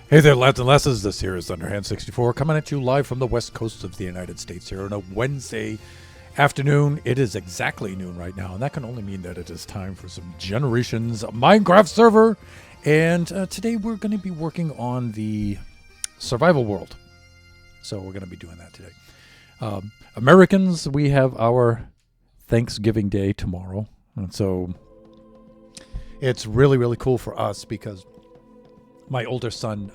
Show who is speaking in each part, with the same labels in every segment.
Speaker 1: Hey there, lads and lasses. This here is Underhand64 coming at you live from the west coast of the United States here on a Wednesday afternoon. It is exactly noon right now, and that can only mean that it is time for some Generations Minecraft server. And today we're going to be working on the survival world. So we're going to be doing that today. Americans, we have our Thanksgiving Day tomorrow. And so it's really, really cool for us because my older son,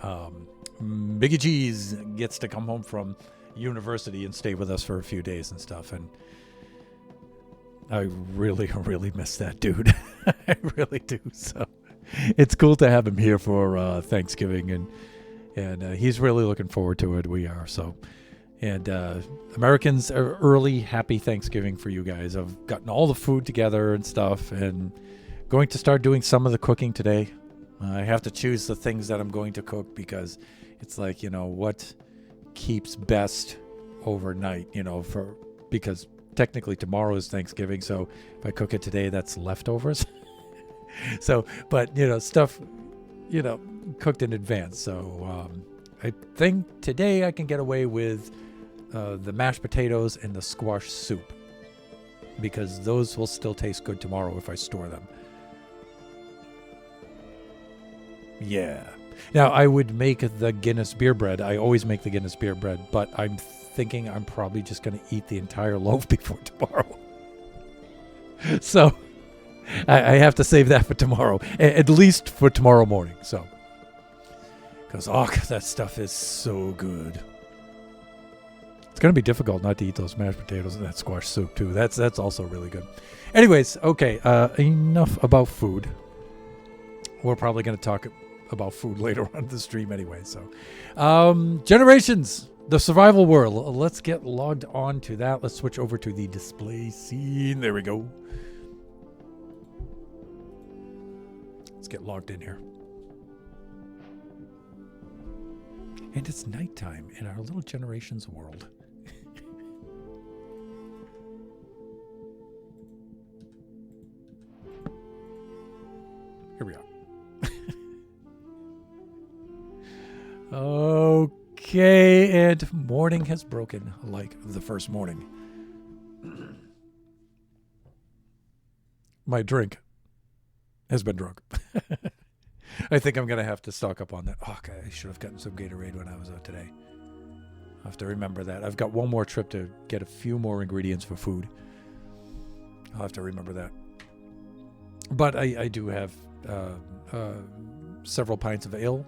Speaker 1: Biggie G's, gets to come home from university and stay with us for a few days and stuff. And I really, really miss that dude. I really do. So it's cool to have him here for Thanksgiving, and he's really looking forward to it. We are. So, and Americans, early happy Thanksgiving for you guys. I've gotten all the food together and stuff, and going to start doing some of the cooking today. I have to choose the things that I'm going to cook because it's like, what keeps best overnight, because technically tomorrow is Thanksgiving. So if I cook it today, that's leftovers. So, but, stuff, cooked in advance. So I think today I can get away with the mashed potatoes and the squash soup because those will still taste good tomorrow if I store them. Yeah. Now, I would make the Guinness beer bread. I always make the Guinness beer bread, but I'm thinking I'm probably just going to eat the entire loaf before tomorrow. So I have to save that for tomorrow, at least for tomorrow morning. So, because, that stuff is so good. It's going to be difficult not to eat those mashed potatoes and that squash soup, too. That's also really good. Anyways, okay, enough about food. We're probably going to talk about food later on the stream anyway. So, Generations, the survival world. Let's get logged on to that. Let's switch over to the display scene. There we go. Let's get logged in here. And it's nighttime in our little Generations world. Here we are. Okay, and morning has broken like the first morning. My drink has been drunk. I think I'm going to have to stock up on that. Okay, I should have gotten some Gatorade when I was out today. I'll have to remember that. I've got one more trip to get a few more ingredients for food. I'll have to remember that. But I do have several pints of ale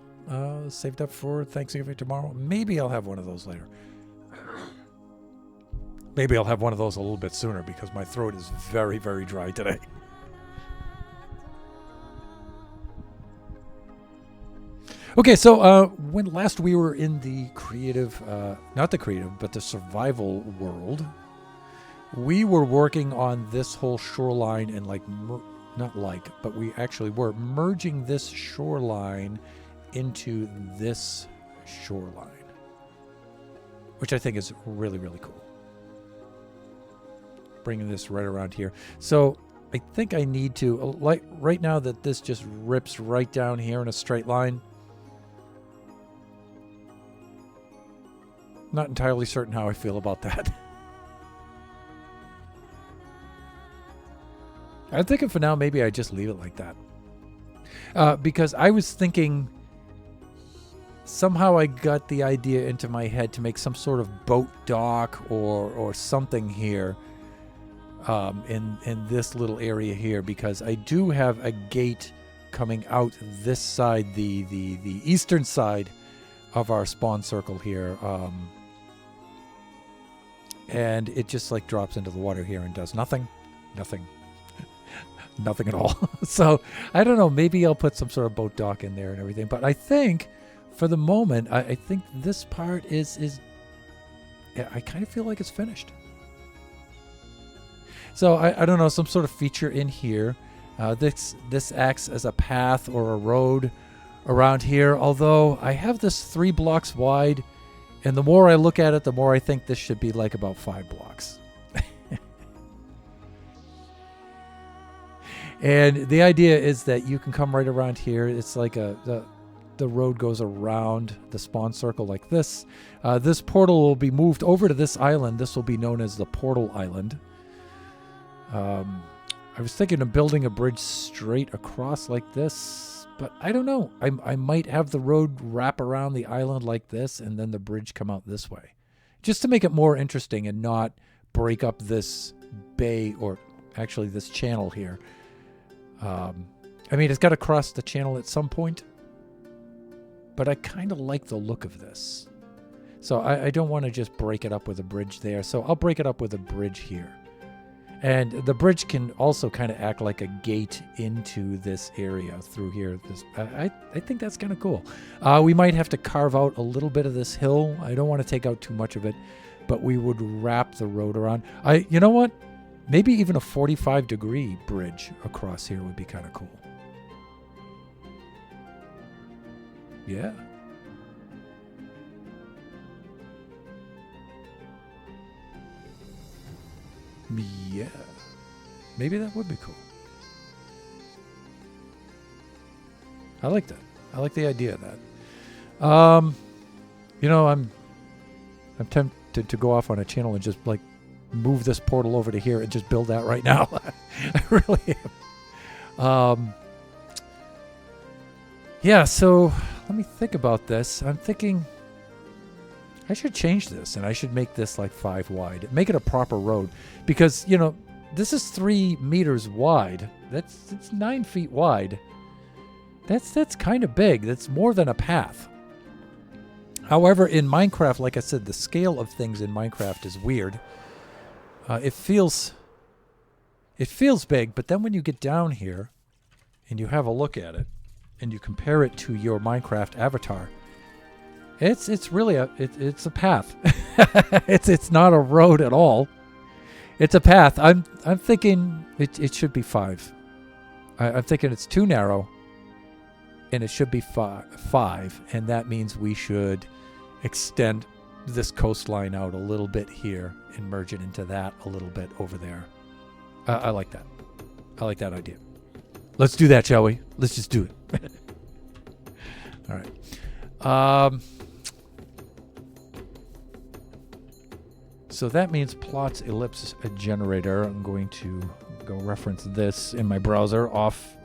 Speaker 1: saved up for Thanksgiving tomorrow. Maybe I'll have one of those later. Maybe I'll have one of those a little bit sooner because my throat is very, very dry today. Okay, so when last we were in the creative, not the creative, but the survival world, we were working on this whole shoreline and but we actually were merging this shoreline into this shoreline, which I think is really, really cool. Bringing this right around here. So I think I need to, like right now that this just rips right down here in a straight line. Not entirely certain how I feel about that. I'm thinking for now, maybe I just leave it like that. Because I was thinking somehow I got the idea into my head to make some sort of boat dock or something here in this little area here, because I do have a gate coming out this side, the eastern side of our spawn circle here. And it just like drops into the water here and does nothing at all. So I don't know, maybe I'll put some sort of boat dock in there and everything, but I think for the moment, I think this part is I kind of feel like it's finished. So I don't know, some sort of feature in here. This acts as a path or a road around here, although I have this 3 blocks wide, and the more I look at it, the more I think this should be like about 5 blocks. And the idea is that you can come right around here. It's like the the road goes around the spawn circle like this. This portal will be moved over to this island. This will be known as the Portal Island. I was thinking of building a bridge straight across like this, but I don't know. I might have the road wrap around the island like this and then the bridge come out this way. Just to make it more interesting and not break up this bay, or actually this channel here. I mean, it's got to cross the channel at some point, but I kind of like the look of this. So I don't want to just break it up with a bridge there. So I'll break it up with a bridge here. And the bridge can also kind of act like a gate into this area through here. I think that's kind of cool. We might have to carve out a little bit of this hill. I don't want to take out too much of it, but we would wrap the road around. You know what? Maybe even a 45-degree bridge across here would be kind of cool. Yeah. Yeah. Maybe that would be cool. I like that. I like the idea of that. You know, I'm tempted to go off on a channel and just like move this portal over to here and just build that right now. I really am. Yeah, so let me think about this. I'm thinking I should change this and I should make this like 5 wide. Make it a proper road because, you know, this is 3 meters wide. It's 9 feet wide. That's kind of big. That's more than a path. However, in Minecraft, like I said, the scale of things in Minecraft is weird. It feels big, but then when you get down here and you have a look at it and you compare it to your Minecraft avatar, it's really it's a path. it's not a road at all. It's a path. I'm thinking it should be 5. I'm thinking it's too narrow, and it should be 5, and that means we should extend this coastline out a little bit here and merge it into that a little bit over there. I like that. I like that idea. Let's do that, shall we? Let's just do it. All right. So that means plots ellipse generator. I'm going to go reference this in my browser off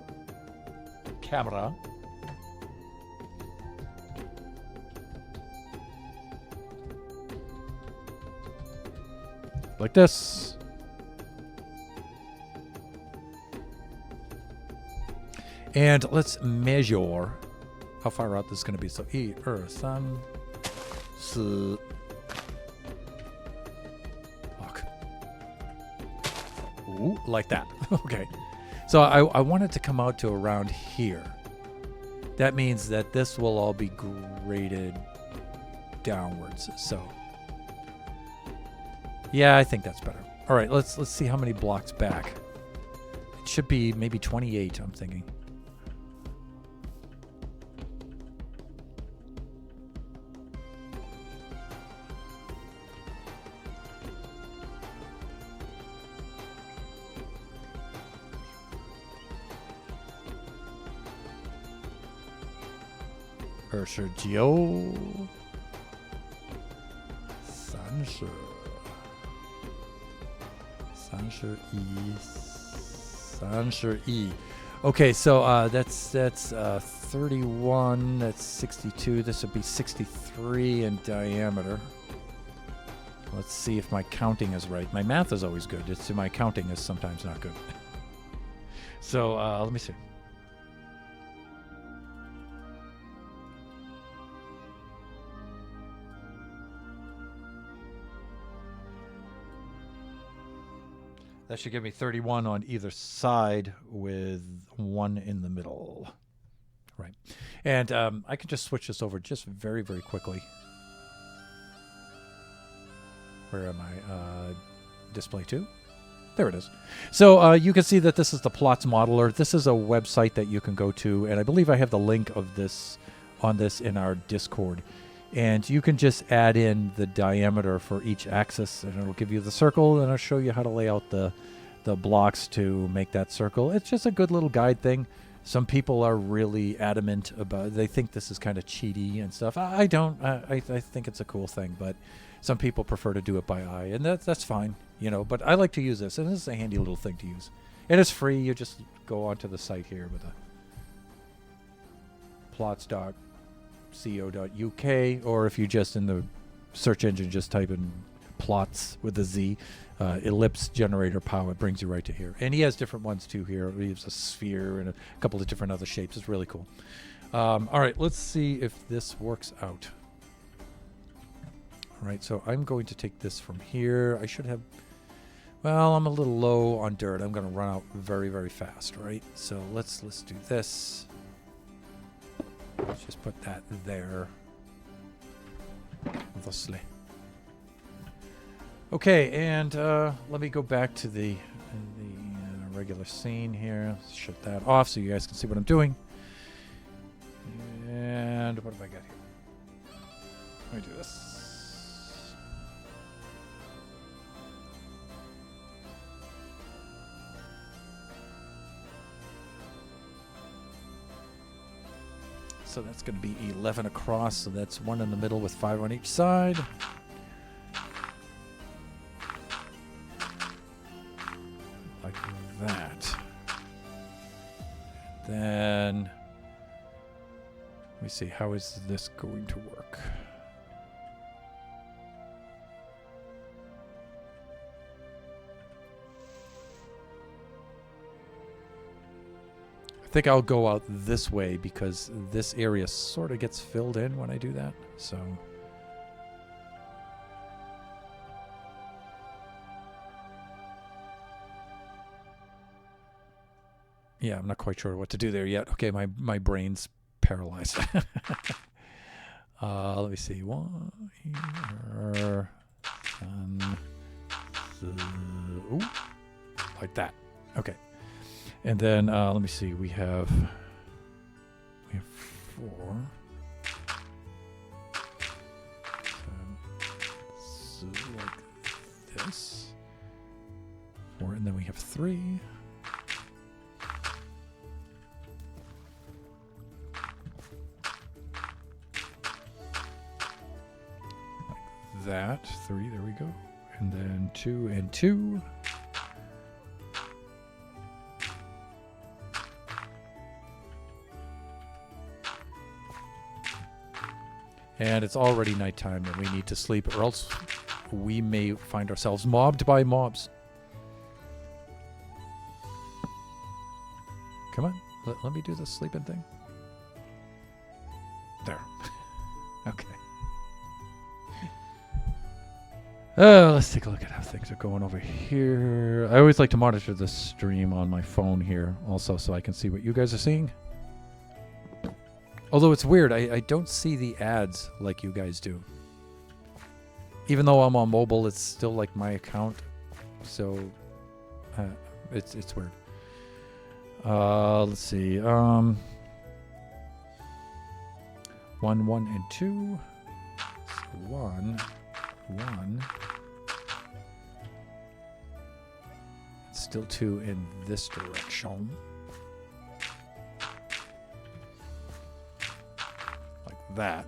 Speaker 1: camera. Like this. And let's measure how far out this is going to be. So 1, 2, 3, 4. Fuck. Ooh, like that. Okay. So I want it to come out to around here. That means that this will all be graded downwards. So yeah, I think that's better. All right, let's see how many blocks back. It should be maybe 28, I'm thinking. Sergio Sancher E. Okay, so that's 31. That's 62. This would be 63 in diameter. Let's see if my counting is right. My math is always good. My counting is sometimes not good. So let me see. That should give me 31 on either side with 1 in the middle. Right. And I can just switch this over just very, very quickly. Where am I? Display 2? There it is. So you can see that this is the Plots Modeler. This is a website that you can go to, and I believe I have the link of this on this in our Discord. And you can just add in the diameter for each axis, and it'll give you the circle, and I'll show you how to lay out the blocks to make that circle. It's just a good little guide thing. Some people are really adamant about. They think this is kind of cheaty and stuff. I don't. I think it's a cool thing, but some people prefer to do it by eye, and that's fine, you know. But I like to use this, and this is a handy little thing to use, and it's free. You just go onto the site here with a plots.co.uk, or if you just in the search engine just type in plots with a Z, ellipse generator power, it brings you right to here. And he has different ones too here. He has a sphere and a couple of different other shapes. It's really cool. All right, let's see if this works out. All right, so I'm going to take this from here. I should have, well, I'm a little low on dirt. I'm going to run out very, very fast, right? So let's do this. Let's just put that there. Thusly. Okay, and let me go back to the regular scene here. Let's shut that off so you guys can see what I'm doing. And what have I got here? Let me do this. So that's going to be 11 across, so that's 1 in the middle with 5 on each side. Like that. Then, let me see, how is this going to work? I think I'll go out this way because this area sort of gets filled in when I do that. So yeah, I'm not quite sure what to do there yet. Okay, my brain's paralyzed. Let me see. One here, ooh, like that. Okay. And then let me see. We have 4. So like this. 4, and then we have 3. Like that. 3. There we go. And then 2 and 2. And it's already nighttime and we need to sleep, or else we may find ourselves mobbed by mobs. Come on, let me do the sleeping thing. There. Okay. Let's take a look at how things are going over here. I always like to monitor the stream on my phone here also so I can see what you guys are seeing. Although it's weird, I don't see the ads like you guys do. Even though I'm on mobile, it's still like my account. So, it's weird. Let's see. 1, 1, and 2. So 1, 1. Still 2 in this direction. That.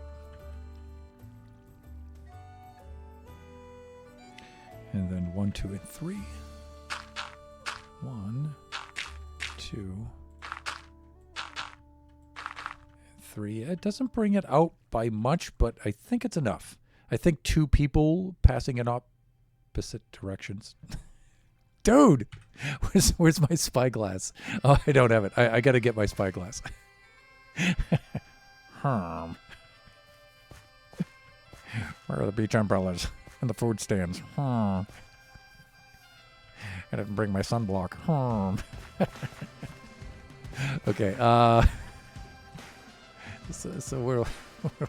Speaker 1: And then 1, 2, and 3. 1, 2, and 3. It doesn't bring it out by much, but I think it's enough. I think 2 people passing in opposite directions. Dude, where's my spyglass? Oh, I don't have it. I got to get my spyglass. Where are the beach umbrellas and the food stands? I didn't bring my sunblock. Okay. So where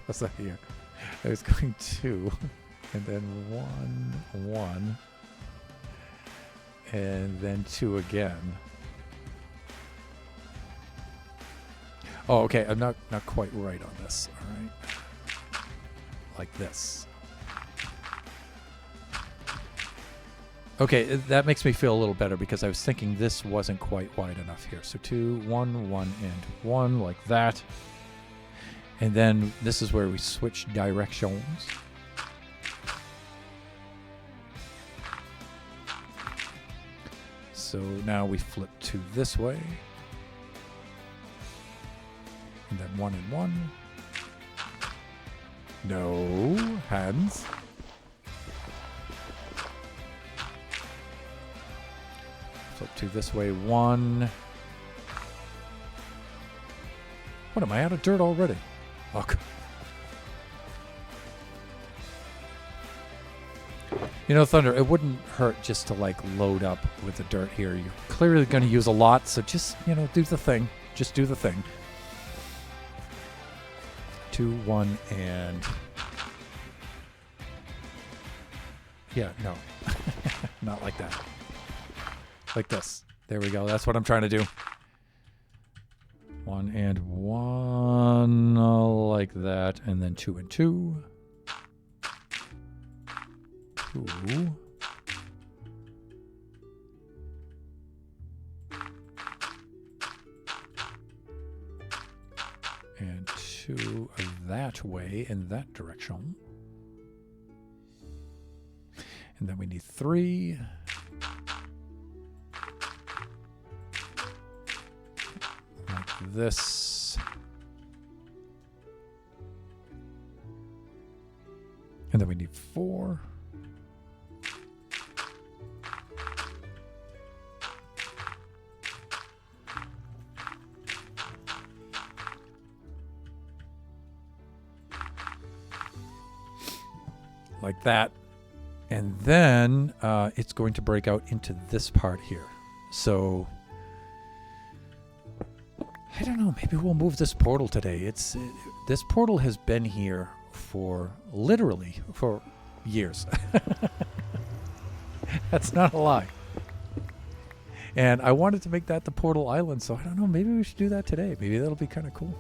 Speaker 1: was I here? I was going 2, and then 1, 1, and then 2 again. Oh, okay. I'm not quite right on this. All right. Like this. Okay, that makes me feel a little better because I was thinking this wasn't quite wide enough here. So 2, 1, 1, and 1 like that. And then this is where we switch directions. So now we flip to this way. And then 1 and 1. No hands. Flip to this way. 1. What am I out of dirt already? Fuck. You know, Thunder, it wouldn't hurt just to like load up with the dirt here. You're clearly going to use a lot, so just, you know, do the thing. Just do the thing. 2, 1, and... Yeah, no. Not like that. Like this. There we go. That's what I'm trying to do. 1 and 1, like that, and then 2 and 2. 2. And 2 that way in that direction. And then we need 3. Like this. And then we need 4. Like that. And then it's going to break out into this part here. So I don't know, maybe we'll move this portal today. This portal has been here for literally for years. That's not a lie. And I wanted to make that the portal island, so I don't know, maybe we should do that today. Maybe that'll be kind of cool.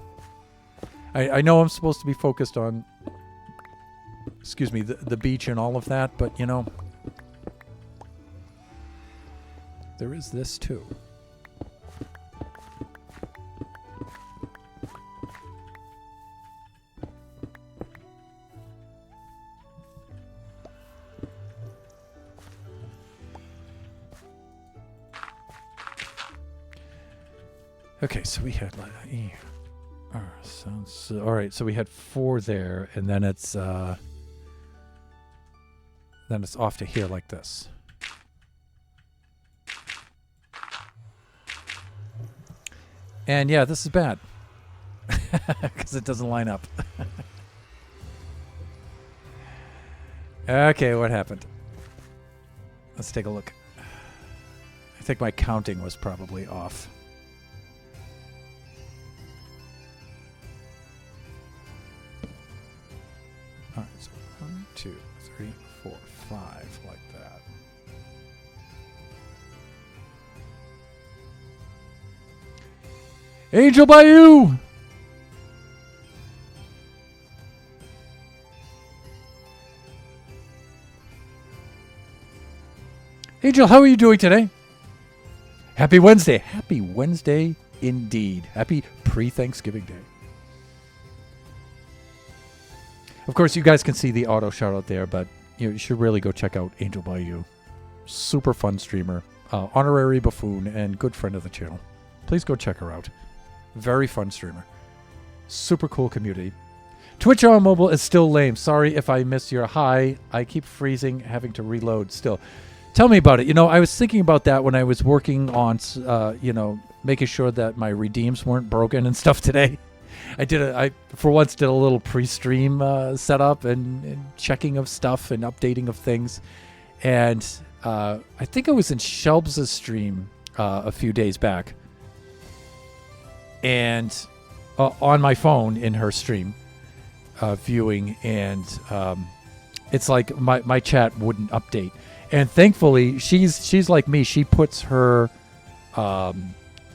Speaker 1: I know I'm supposed to be focused on, excuse me, the beach and all of that, but you know, there is this too. Okay, so we had sounds all right. So we had 4 there, and then it's off to here like this. And yeah, this is bad because it doesn't line up. Okay, what happened? Let's take a look. I think my counting was probably off. All right, so 1, 2, 3, 4, 5, like that. Angel Bayou! Angel, how are you doing today? Happy Wednesday. Happy Wednesday indeed. Happy pre-Thanksgiving Day. Of course, you guys can see the auto shout out there, but you should really go check out Angel Bayou. Super fun streamer, honorary buffoon, and good friend of the channel. Please go check her out. Very fun streamer. Super cool community. Twitch on mobile is still lame. Sorry if I miss your hi. I keep freezing, having to reload still. Tell me about it. You know, I was thinking about that when I was working on, making sure that my redeems weren't broken and stuff today. I for once did a little pre-stream setup and checking of stuff and updating of things. And I think I was in Shelbs' stream a few days back. And on my phone in her stream viewing. And it's like my chat wouldn't update. And thankfully, she's like me. She puts her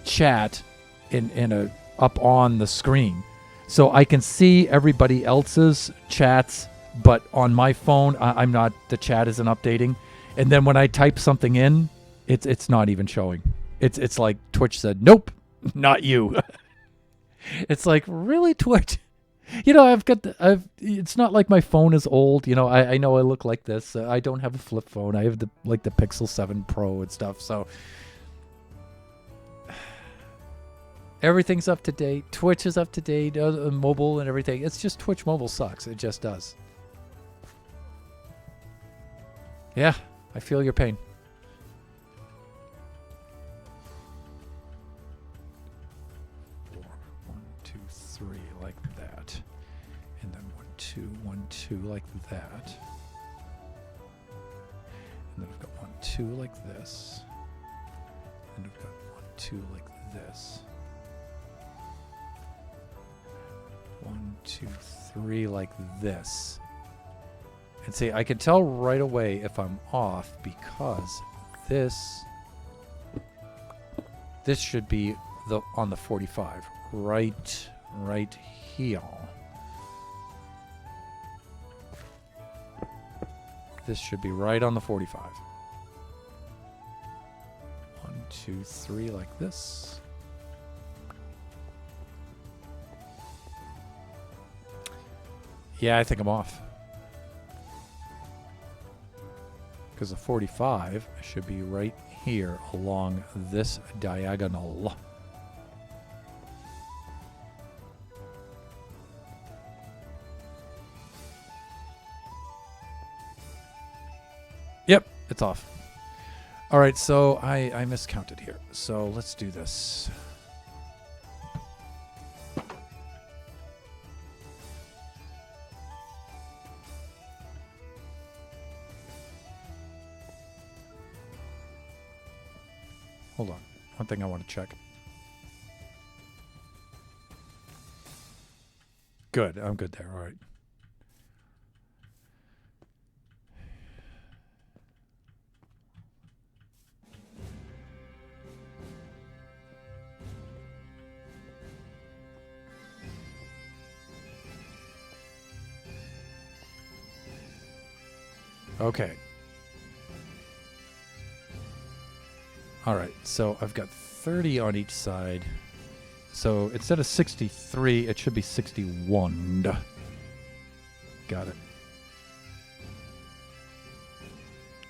Speaker 1: chat in up on the screen, so I can see everybody else's chats. But on my phone, I'm not. The chat isn't updating, And then when I type something in, it's not even showing. It's like Twitch said, nope, not you. It's like, really, Twitch? You know, it's not like my phone is old. You know, I know I look like this. I don't have a flip phone. I have the Pixel 7 Pro and stuff. So everything's up to date. Twitch is up to date, mobile and everything. It's just Twitch mobile sucks. It just does. Yeah, I feel your pain. One, two, like that. And then I've got 1, 2 like this. And I've got 1, 2 like this. 1, 2, 3 like this. And see, I can tell right away if I'm off because this should be on the 45. Right here. This should be right on the 45. 1, 2, 3 like this. Yeah, I think I'm off. Because the 45 should be right here along this diagonal. Yep, it's off. All right, so I miscounted here. So let's do this. Hold on. One thing I want to check. Good. I'm good there. All right. Okay. All right, so I've got 30 on each side. So instead of 63, it should be 61. Got it.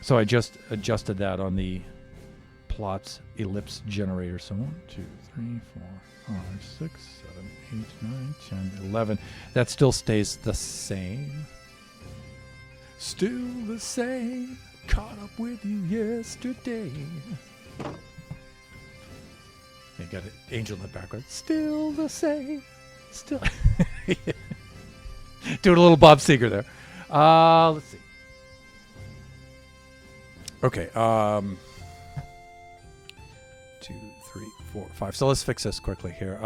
Speaker 1: So I just adjusted that on the plots ellipse generator. So 1, 2, 3, 4, 5, 6, 7, 8, 9, 10, 11. That still stays the same. Still the same. Caught up with you yesterday. You got an angel in the background. Still the same. Still. Doing a little Bob Seger there. Let's see. Okay. 2, 3, 4, 5. So let's fix this quickly here.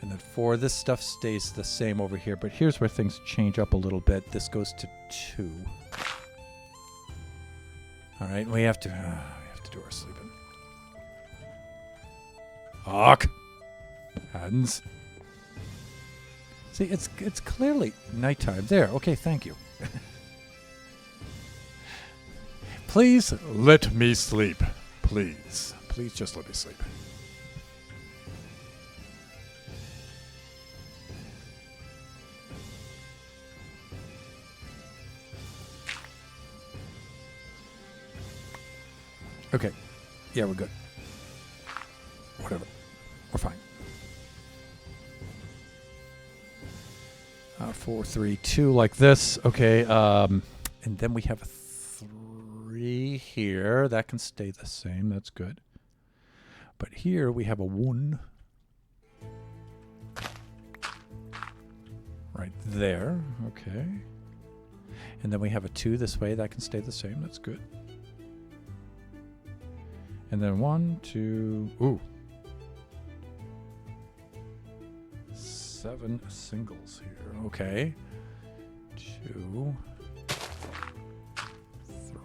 Speaker 1: And then 4, this stuff stays the same over here, but here's where things change up a little bit. This goes to 2. All right, we have to do our sleeping. Hawk. Hands. See, it's clearly nighttime. There. Okay, thank you. Please let me sleep. Please. Please just let me sleep. Okay. Yeah, we're good. Whatever. We're fine. 4, 3, 2 like this. Okay. And then we have a 3 here. That can stay the same. That's good. But here we have a 1. Right there. Okay. And then we have a 2 this way. That can stay the same. That's good. And then 1, 2, ooh. 7 singles here. Okay. 2,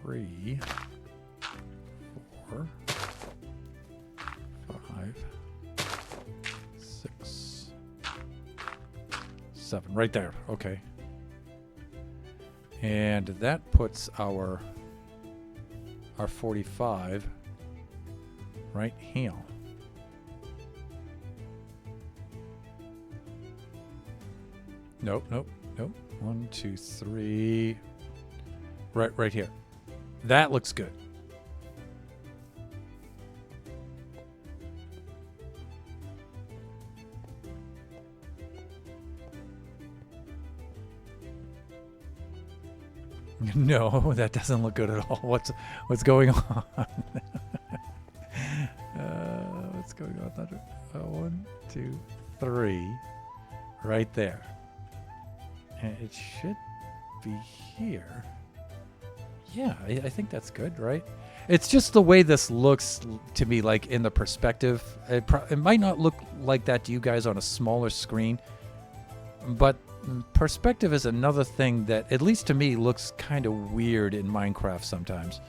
Speaker 1: 3, 4, 5, 6, 7. Right there. Okay. And that puts our 45 right here. Nope, nope, nope. 1, 2, 3. Right here. That looks good. No, that doesn't look good at all. What's going on? What's going on, Thunder? 1, 2, 3. Right there. And it should be here. Yeah, I think that's good, right? It's just the way this looks to me, like in the perspective. It might not look like that to you guys on a smaller screen, but perspective is another thing that, at least to me, looks kind of weird in Minecraft sometimes.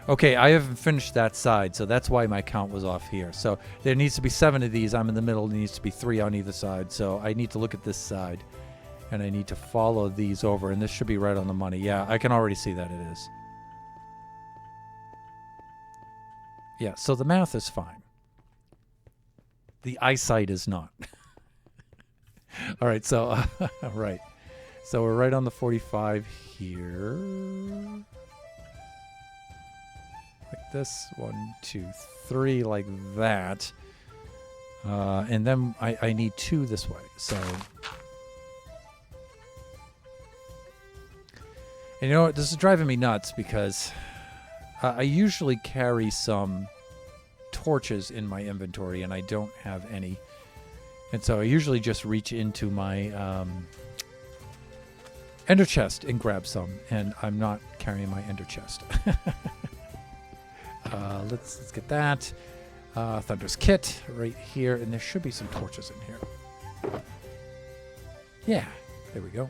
Speaker 1: Okay, I haven't finished that side, so that's why my count was off here. So there needs to be 7 of these. I'm in the middle. There needs to be 3 on either side. So I need to look at this side, and I need to follow these over, and this should be right on the money. Yeah, I can already see that it is. Yeah, so the math is fine. The eyesight is not. All right, so, right. So we're right on the 45 here. Like this. 1, 2, 3, like that. And then I need 2 this way. So, and you know what? This is driving me nuts because I usually carry some torches in my inventory, and I don't have any. And so I usually just reach into my ender chest and grab some, and I'm not carrying my ender chest. Let's get that. Thunder's kit right here, and there should be some torches in here. Yeah, there we go.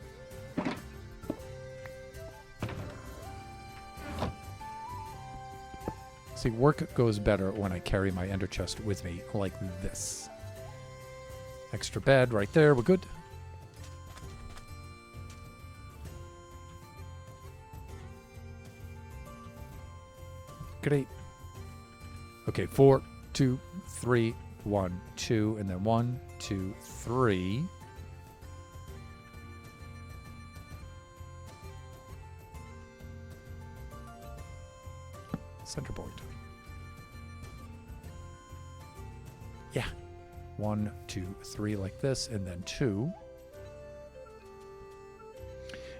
Speaker 1: See, work goes better when I carry my ender chest with me like this. Extra bed right there. We're good. Great. Okay, 4, 2, 3, 1, 2, and then 1, 2, 3. Center point. Yeah. 1, 2, 3 like this, and then 2.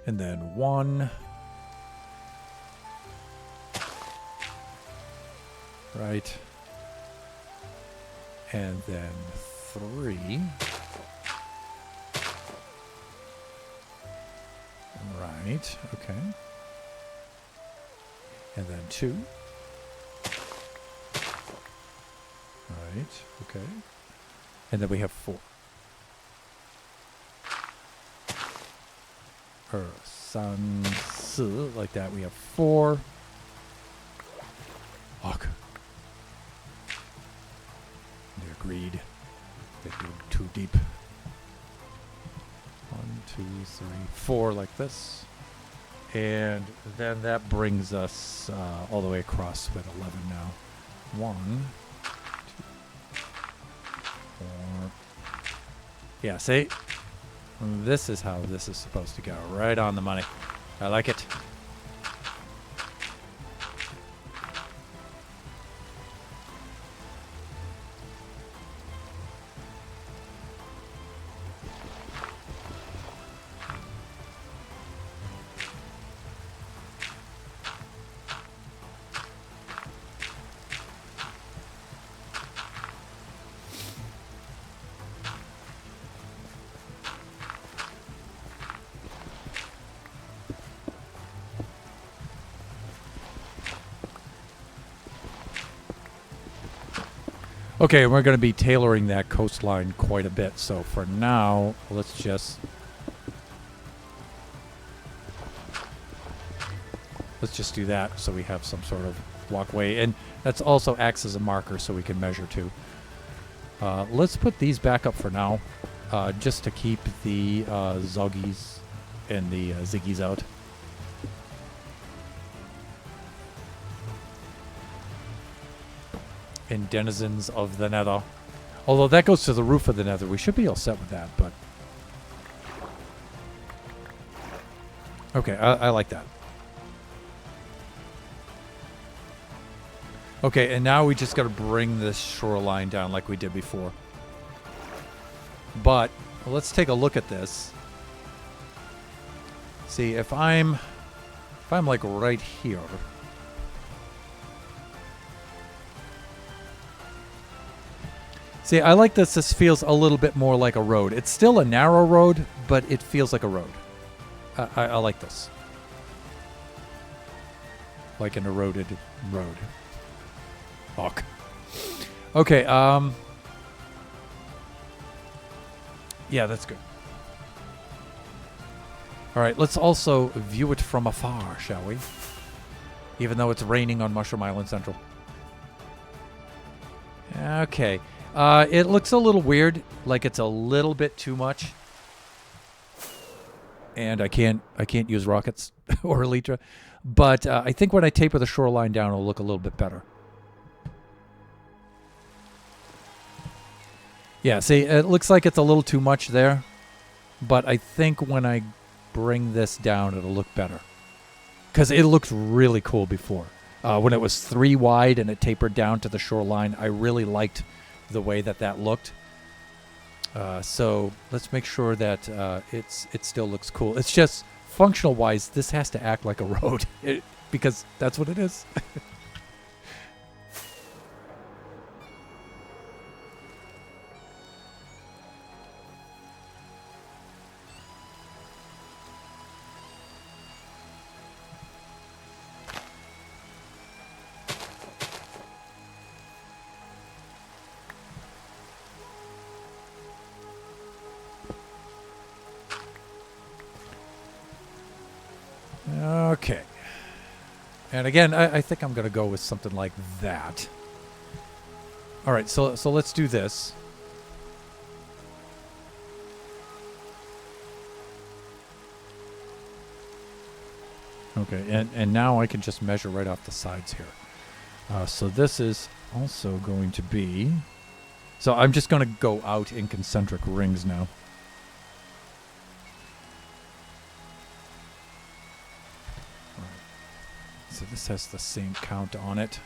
Speaker 1: And then 1. Right. And then 3. Right. Okay. And then 2. Right. Okay. And then we have 4. Sun, like that. We have 4. Look. They agreed. They go too deep. 1, 2, 3, 4 like this. And then that brings us all the way across with 11 now. 1, 2, 4. Yeah, see? This is how this is supposed to go. Right on the money. I like it. Okay, we're going to be tailoring that coastline quite a bit. So for now, let's just do that so we have some sort of walkway. And that's also acts as a marker so we can measure too. Let's put these back up for now, just to keep the Zoggies and the Ziggy's out. And denizens of the Nether. Although that goes to the roof of the Nether. We should be all set with that, but... Okay, I like that. Okay, and now we just got to bring this shoreline down like we did before. But let's take a look at this. See, if I'm like right here. See, I like this. This feels a little bit more like a road. It's still a narrow road, but it feels like a road. I like this. Like an eroded road. Fuck. Okay, yeah, that's good. Alright, let's also view it from afar, shall we? Even though it's raining on Mushroom Island Central. Okay. It looks a little weird, like it's a little bit too much. And I can't use rockets or Elytra. But I think when I taper the shoreline down, it'll look a little bit better. Yeah, see, it looks like it's a little too much there. But I think when I bring this down, it'll look better. Because it looked really cool before. When it was 3 wide and it tapered down to the shoreline, I really liked the way that looked. So let's make sure that it still looks cool. It's just functional wise, this has to act like a road because that's what it is. Okay. And again, I think I'm going to go with something like that. All right, so let's do this. Okay, and now I can just measure right off the sides here. So this is also going to be... So I'm just going to go out in concentric rings now. So this has the same count on it.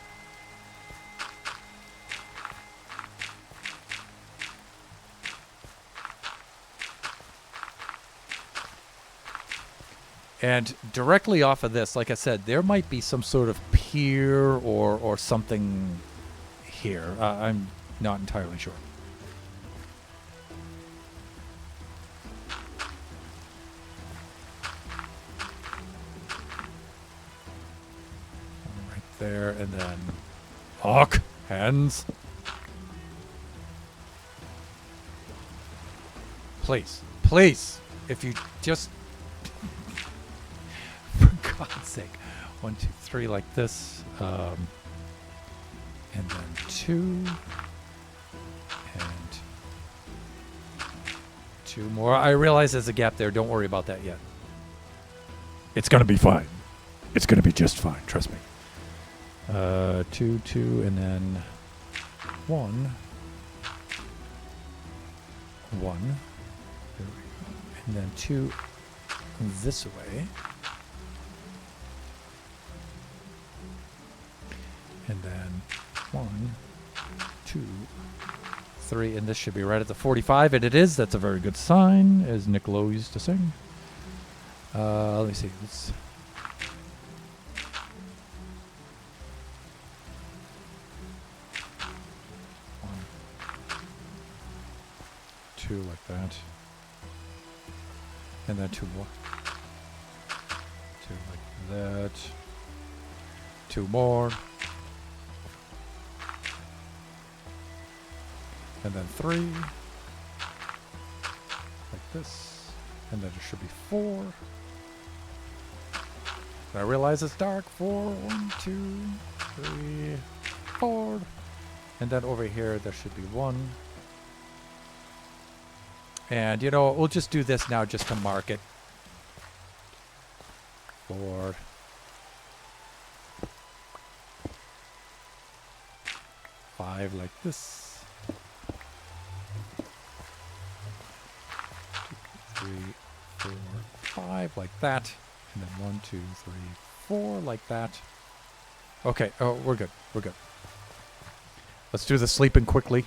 Speaker 1: And directly off of this, like I said, there might be some sort of pier or something here. I'm not entirely sure. There, and then hawk hands. Please, if you just for God's sake, 1, 2, 3 like this, and then 2, and 2 more. I realize there's a gap there. Don't worry about that yet. It's gonna be fine. It's gonna be just fine. Trust me. 2, 2, and then 1, 1, and then 2 this way, and then 1, 2, 3, and this should be right at the 45, and it is. That's a very good sign, as Nick Lowe used to sing. Let me see. Let's 2 like that, and then 2 more, 2 like that, 2 more, and then 3 like this, and then there should be 4. And I realize it's dark. 4, 1, 2, 3, 4, and then over here there should be 1. And, you know, we'll just do this now just to mark it. 4. Five like this. 2, 3, 4, 5 like that. And then 1, 2, 3, 4 like that. Okay. Oh, we're good. We're good. Let's do the sleeping quickly.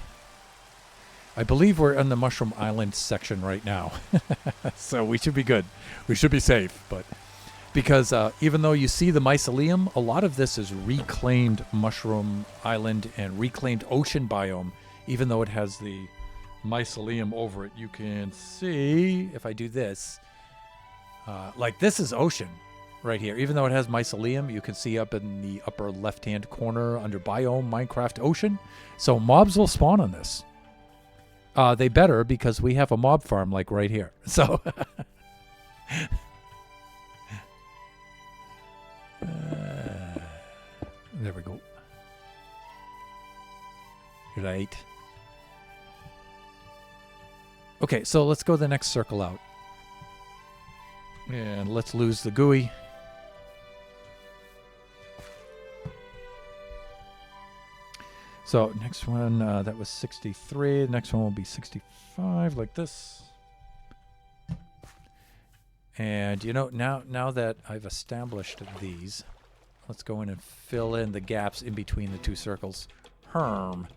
Speaker 1: I believe we're in the Mushroom Island section right now. So we should be good. We should be safe. But because even though you see the mycelium, a lot of this is reclaimed Mushroom Island and reclaimed ocean biome. Even though it has the mycelium over it, you can see, if I do this, like this is ocean right here. Even though it has mycelium, you can see up in the upper left-hand corner under biome, Minecraft Ocean. So mobs will spawn on this. They better, because we have a mob farm like right here. So there we go. Right. Okay, so let's go the next circle out. And let's lose the GUI. So next one, that was 63. The next one will be 65, like this. And you know, now that I've established these, let's go in and fill in the gaps in between the two circles. Herm.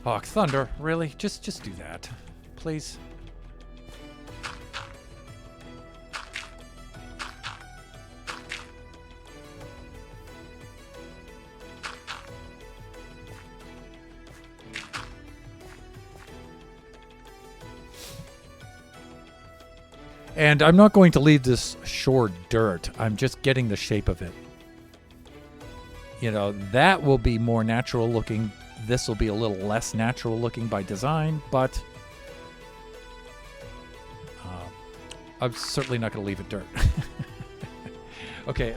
Speaker 1: Hawk Thunder, really? Just do that, please. And I'm not going to leave this shore dirt. I'm just getting the shape of it. You know, that will be more natural looking. This will be a little less natural looking by design, but I'm certainly not going to leave it dirt. Okay.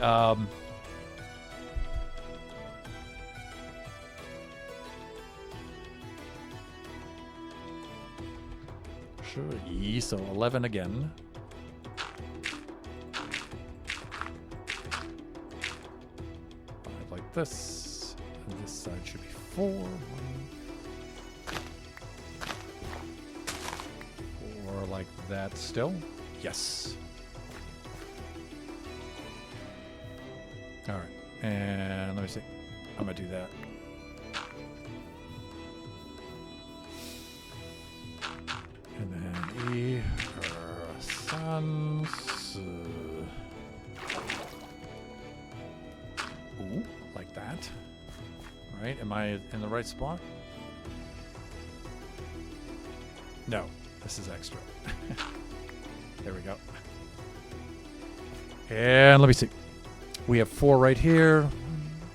Speaker 1: Sure. So 11 again. Like this. And this side should be 4. 4 like that still. Yes. All right. And let me see. I'm going to do that. And then E. Sans. Ooh, like that. Right? Am I in the right spot? No, this is extra. There we go. And let me see. We have 4 right here. 1,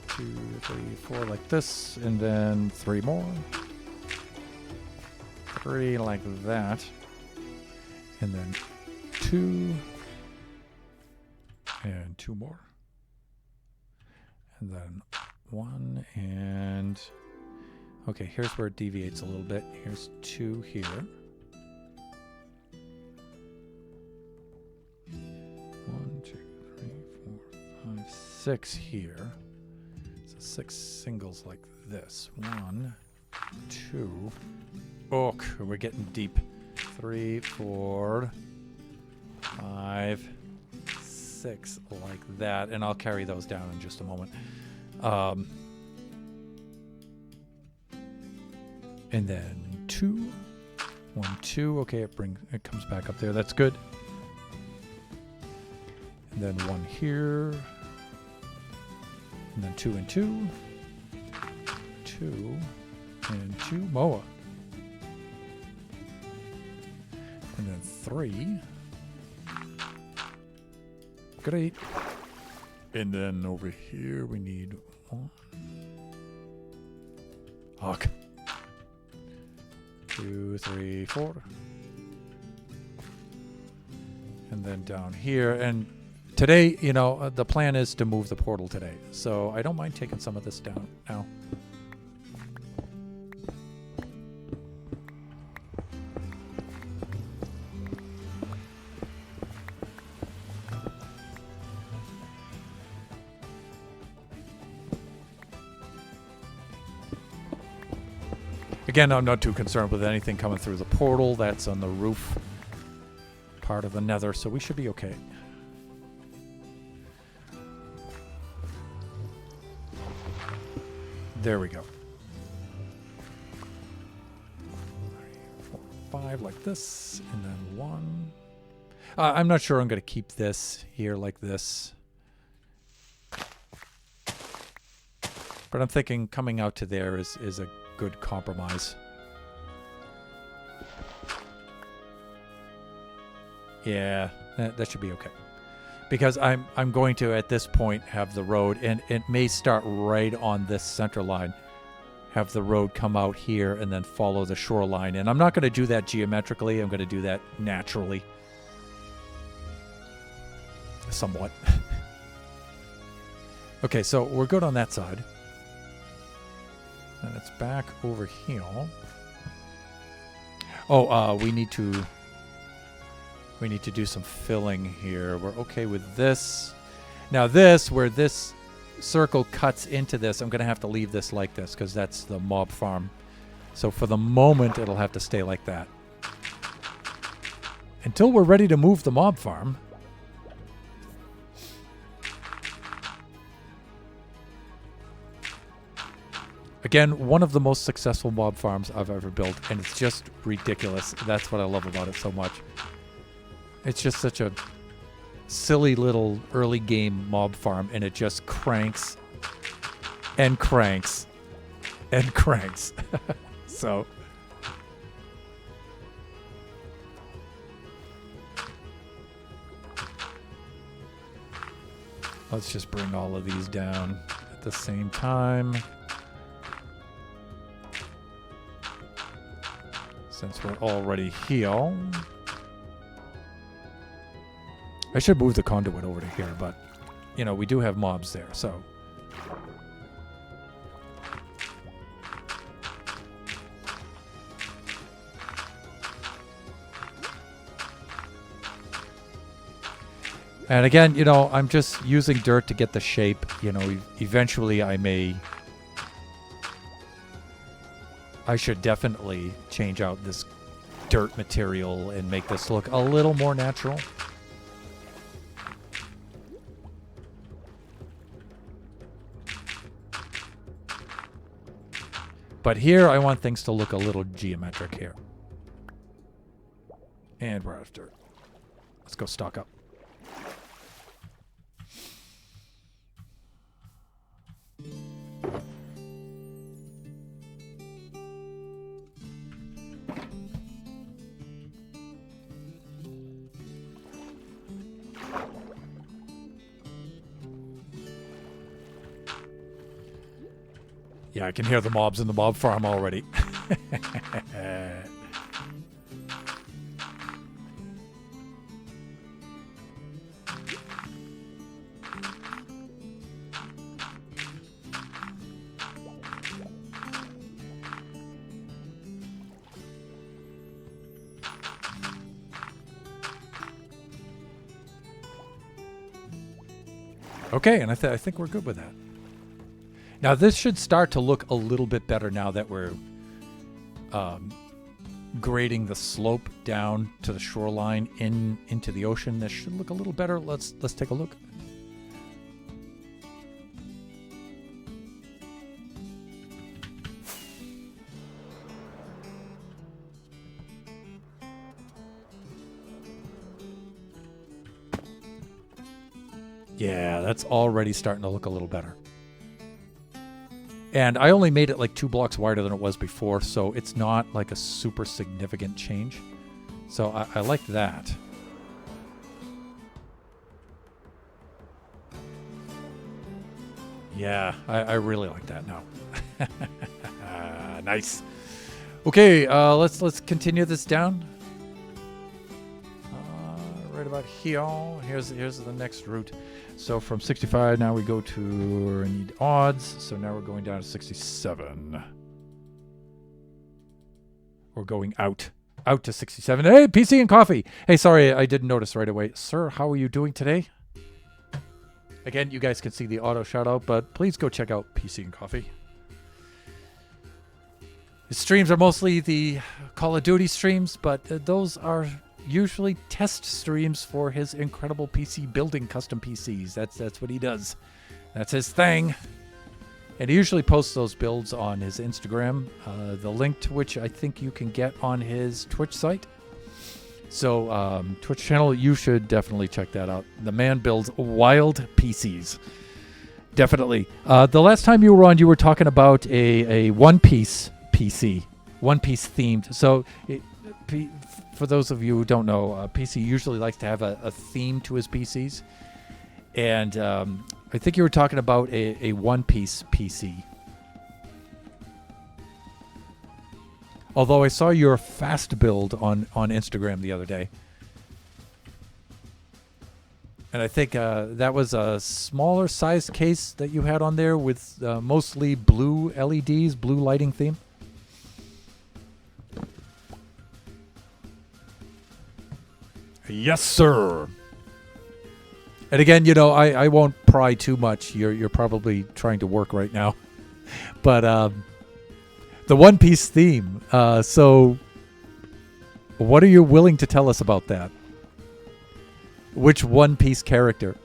Speaker 1: 2, 3, 4 like this. And then 3 more. 3 like that. And then 2. And 2 more. And then 1 and... Okay, here's where it deviates a little bit. Here's 2 here. 1, 2, 3, 4, 5, 6 here. So 6 singles like this. 1, 2. Oh, we're getting deep. 3, 4, 5, 6 like that. And I'll carry those down in just a moment. And then 2, 1, 2. Okay, it comes back up there. That's good. And then 1 here. And then 2 and 2. 2 and 2 more. And then 3. Great. And then over here we need 1. Hawk. 2, 3, 4. And then down here, and Today, you know, the plan is to move the portal today. So I don't mind taking some of this down now. Again, I'm not too concerned with anything coming through the portal. That's on the roof part of the nether, so we should be okay. There we go. 3, 4, 5 like this, and then 1. I'm not sure I'm going to keep this here like this. But I'm thinking coming out to there is a good compromise. Yeah, that should be okay. Because I'm going to, at this point, have the road, and it may start right on this center line. Have the road come out here and then follow the shoreline. And I'm not going to do that geometrically. I'm going to do that naturally. Somewhat. Okay, so we're good on that side. And it's back over here. Oh, we need to do some filling here. We're okay with this. Now this, where this circle cuts into this, I'm going to have to leave this like this because that's the mob farm. So for the moment, it'll have to stay like that. Until we're ready to move the mob farm. Again, one of the most successful mob farms I've ever built, and it's just ridiculous. That's what I love about it so much. It's just such a silly little early game mob farm, and it just cranks and cranks and cranks. So let's just bring all of these down at the same time. Since we're already here. I should move the conduit over to here, but, you know, we do have mobs there, so. And again, you know, I'm just using dirt to get the shape. You know, eventually I should definitely change out this dirt material and make this look a little more natural. But here, I want things to look a little geometric here. And we're out of dirt. Let's go stock up. Yeah, I can hear the mobs in the mob farm already. Okay, and I think we're good with that. Now this should start to look a little bit better now that we're grading the slope down to the shoreline into the ocean. This should look a little better. Let's take a look. Yeah, that's already starting to look a little better. And I only made it like 2 blocks wider than it was before, so it's not like a super significant change. So I like that. Yeah, I really like that now. Nice. Okay, let's continue this down. right about here. Here's the next route. So from 65, now we go to I need odds. So now we're going down to 67. We're going out to 67. Hey, PC and coffee. Hey, sorry, I didn't notice right away. Sir, how are you doing today? Again, you guys can see the auto shout out, but please go check out PC and coffee. His streams are mostly the Call of Duty streams, but those are usually test streams for his incredible PC building custom PCs. That's what he does. That's his thing. And he usually posts those builds on his Instagram, the link to which I think you can get on his Twitch site. So Twitch channel, you should definitely check that out. The man builds wild PCs. Definitely. The last time you were on, you were talking about a One Piece PC, One Piece themed. So for those of you who don't know, PC usually likes to have a theme to his PCs. And I think you were talking about a One Piece PC. Although I saw your fast build on Instagram the other day. And I think that was a smaller size case that you had on there with mostly blue LEDs, blue lighting theme. Yes, sir. And again, I won't pry too much. You're probably trying to work right now. But the One Piece theme. So what are you willing to tell us about that? Which One Piece character?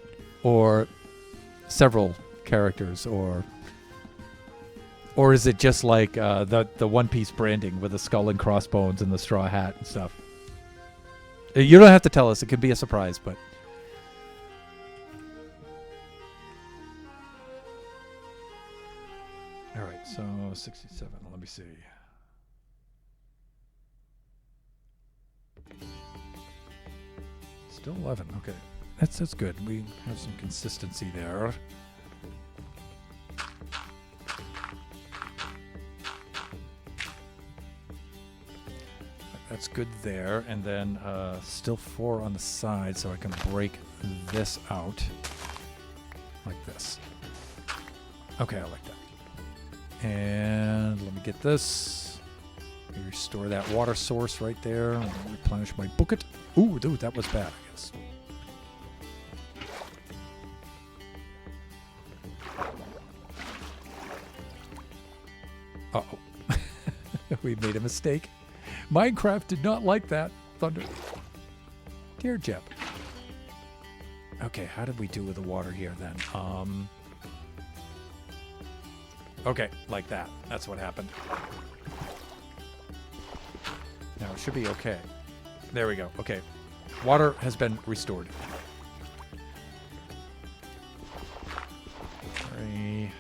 Speaker 1: Or several characters? Or is it just like the One Piece branding with the skull and crossbones and the straw hat and stuff? You don't have to tell us. It could be a surprise, but... All right, so 67. Let me see. Still 11. Okay, that's good. We have some consistency there. That's good there. And then still 4 on the side, so I can break this out like this. Okay, I like that. And let me get this. Restore that water source right there. Replenish my bucket. Ooh, dude, that was bad, I guess. Uh-oh. We made a mistake. Minecraft did not like that. Thunder. Dear Jeb. Okay, how did we do with the water here then? Okay, like that. That's what happened. Now it should be okay. There we go. Okay. Water has been restored. 3,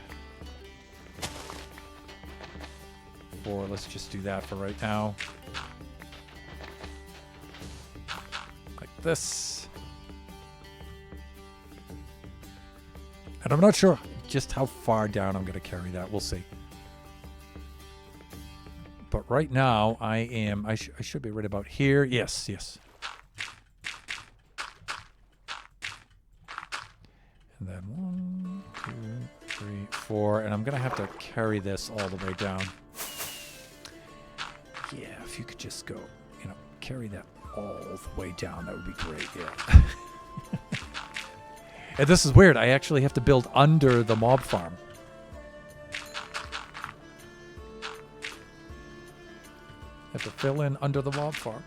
Speaker 1: 4. Let's just do that for right now. Like this. And I'm not sure just how far down I'm going to carry that. We'll see. But right now, I should be right about here. Yes, yes. And then 1, 2, 3, 4. And I'm going to have to carry this all the way down. Yeah, if you could just go, carry that all the way down, that would be great, yeah. And this is weird. I actually have to build under the mob farm. Have to fill in under the mob farm.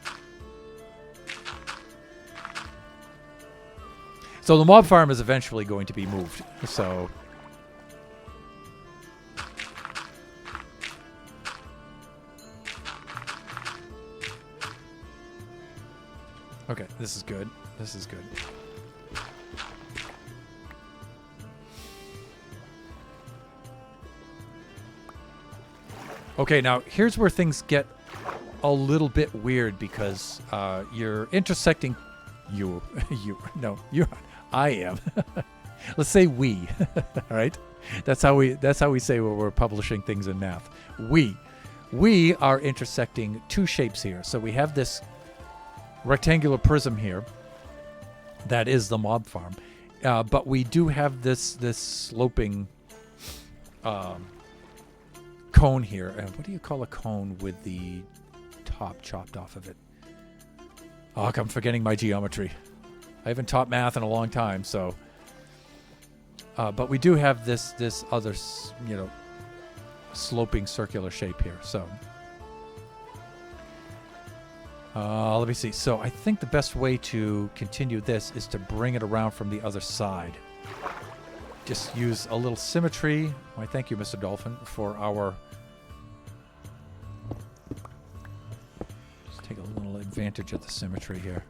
Speaker 1: So the mob farm is eventually going to be moved. So... Okay, this is good. This is good. Okay, now here's where things get a little bit weird because you're intersecting I am. Let's say we. All right? That's how we say when we're publishing things in math. We are intersecting two shapes here. So we have this rectangular prism here That is the mob farm. But we do have this sloping cone here. And what do you call a cone with the top chopped off of it? Oh, I'm forgetting my geometry. I haven't taught math in a long time, so. But we do have this other, sloping circular shape here. So. Let me see. So I think the best way to continue this is to bring it around from the other side. Just use a little symmetry. Why, thank you, Mr. Dolphin, for our... Just take a little advantage of the symmetry here.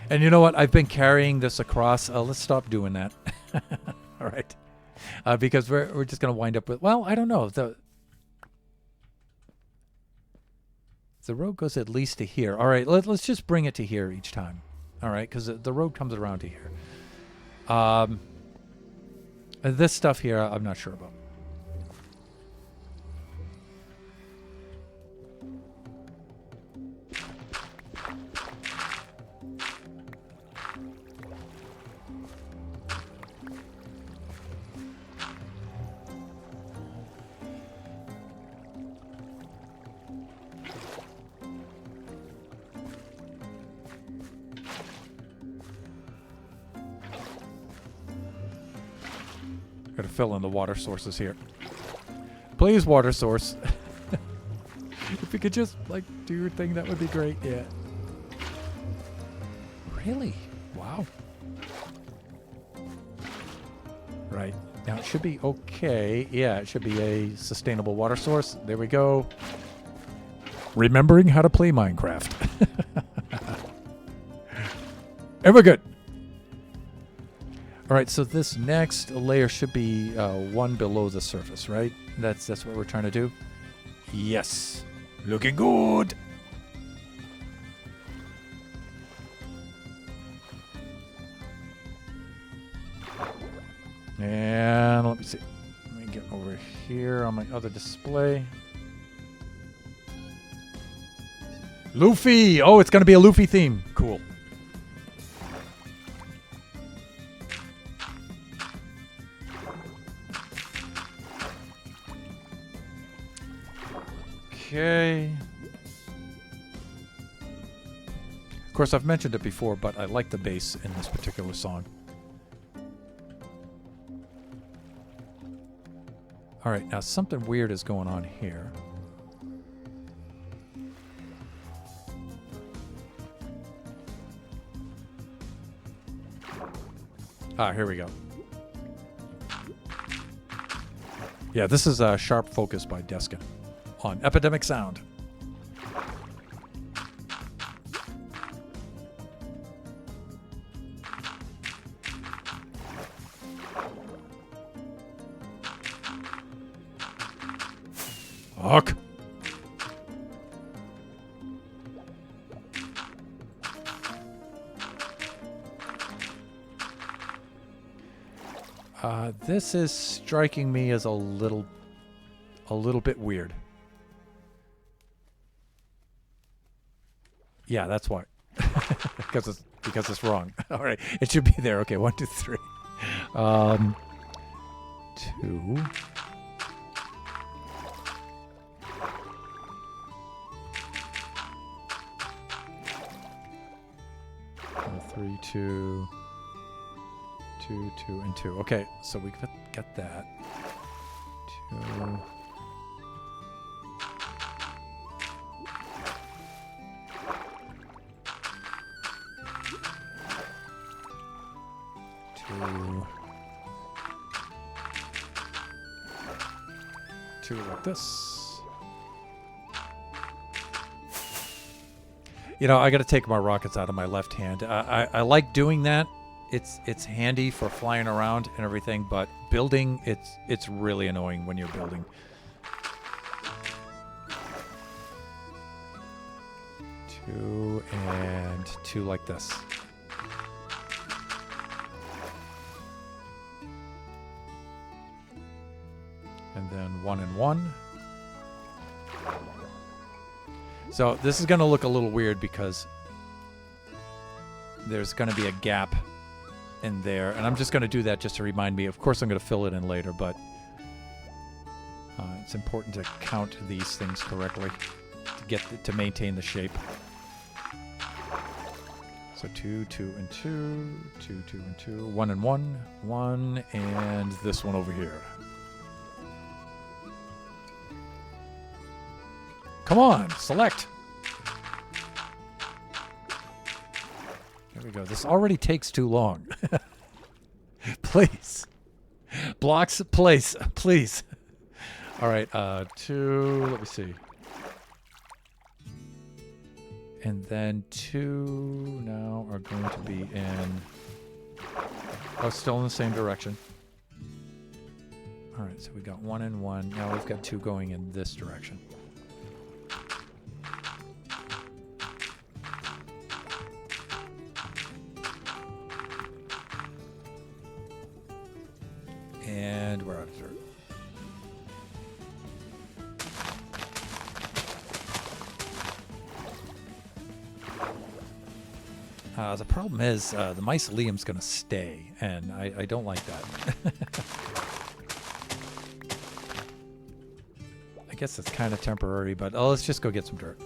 Speaker 1: And you know what? I've been carrying this across. Let's stop doing that. All right. Because we're just going to wind up with, well, I don't know. The road goes at least to here. All right, let's just bring it to here each time. All right, because the road comes around to here. This stuff here, I'm not sure about. Got to fill in the water sources here. Please, water source. If you could just, do your thing, that would be great. Yeah. Really? Wow. Right. Now, it should be okay. Yeah, it should be a sustainable water source. There we go. Remembering how to play Minecraft. And we're good. All right, so this next layer should be one below the surface, right? That's what we're trying to do? Yes. Looking good. And let me see. Let me get over here on my other display. Luffy! Oh, it's going to be a Luffy theme. Cool. Okay. Of course, I've mentioned it before, but I like the bass in this particular song. All right, now something weird is going on here. Here we go. Yeah, this is Sharp Focus by Deskin on Epidemic Sound. Fuck. This is striking me as a little bit weird. Yeah, that's why. because it's wrong. All right, it should be there. Okay, 1, 2, 3. 2. 3, 2. 2, 2, and 2. Okay, so we got that. 2. 2 like this. You know, I got to take my rockets out of my left hand. I like doing that. It's handy for flying around and everything, but building, it's really annoying when you're building. Two and 2 like this. And then 1 and 1. So this is going to look a little weird because there's going to be a gap in there. And I'm just going to do that just to remind me. Of course, I'm going to fill it in later, but it's important to count these things correctly to maintain the shape. So 2, 2, and 2, 2, 2, and 2, 1 and 1, 1, and this one over here. Come on, select. There we go. This already takes too long. Please. Blocks, place, please. All right, 2, let me see. And then 2 now are going to be in... Oh, still in the same direction. All right, so we got 1 and 1. Now we've got 2 going in this direction. And we're out of dirt. The problem is the mycelium's going to stay, and I don't like that. I guess it's kind of temporary, but let's just go get some dirt.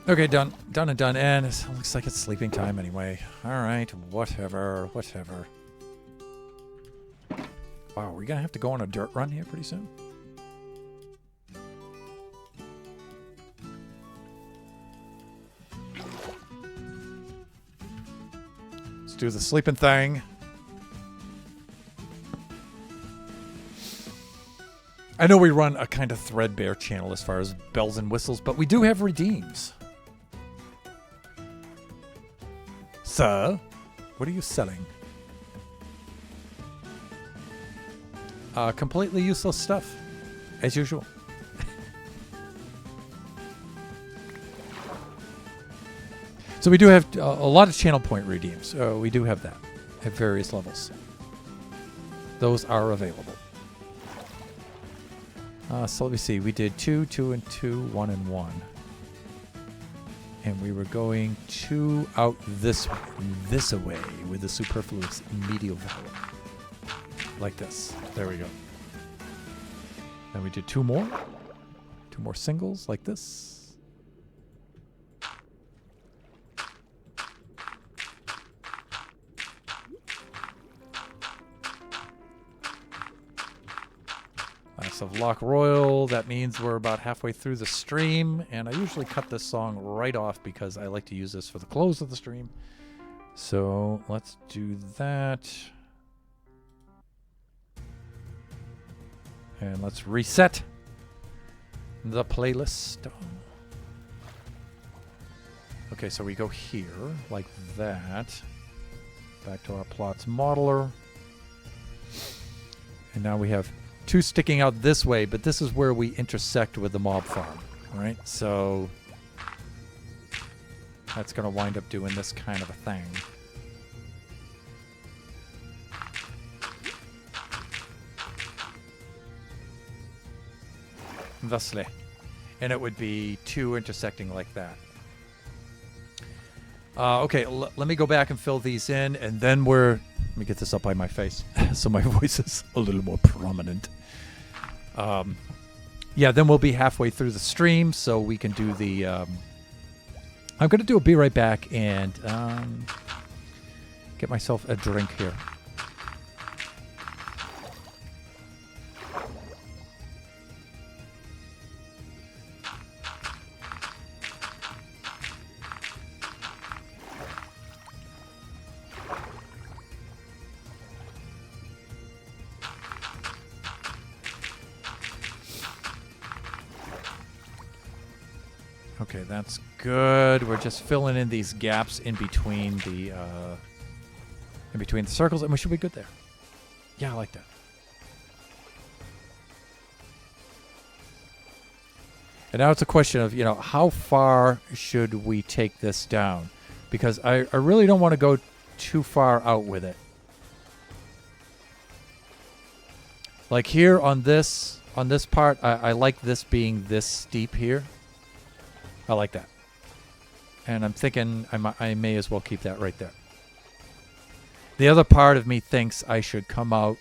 Speaker 1: Okay, done and done, and it looks like it's sleeping time anyway. All right, whatever. Wow, we're going to have to go on a dirt run here pretty soon. Do the sleeping thing. I know we run a kind of threadbare channel as far as bells and whistles, but we do have redeems. Sir, what are you selling? Completely useless stuff, as usual. So we do have a lot of channel point redeems. We do have that at various levels. Those are available. So let me see. We did 2, 2, and 2, 1, and 1. And we were going 2 out this away with the superfluous medial vowel. Like this. There we go. Then we did 2 more. 2 more singles like this. Of Loch Royal. That means we're about halfway through the stream, and I usually cut this song right off because I like to use this for the close of the stream. So let's do that. And let's reset the playlist. Okay, so we go here like that. Back to our plots modeler. And now we have 2 sticking out this way, but this is where we intersect with the mob farm, right? So that's going to wind up doing this kind of a thing. Thusly. And it would be 2 intersecting like that. Okay, let me go back and fill these in, and then let me get this up by my face so my voice is a little more prominent. Yeah, then we'll be halfway through the stream, so we can do the... I'm going to do a be right back and get myself a drink here. Okay, that's good. We're just filling in these gaps in between the circles, and we should be good there. Yeah, I like that. And now it's a question of, how far should we take this down? Because I really don't want to go too far out with it. Like here on this part, I like this being this steep here. I like that. And I'm thinking I may as well keep that right there. The other part of me thinks I should come out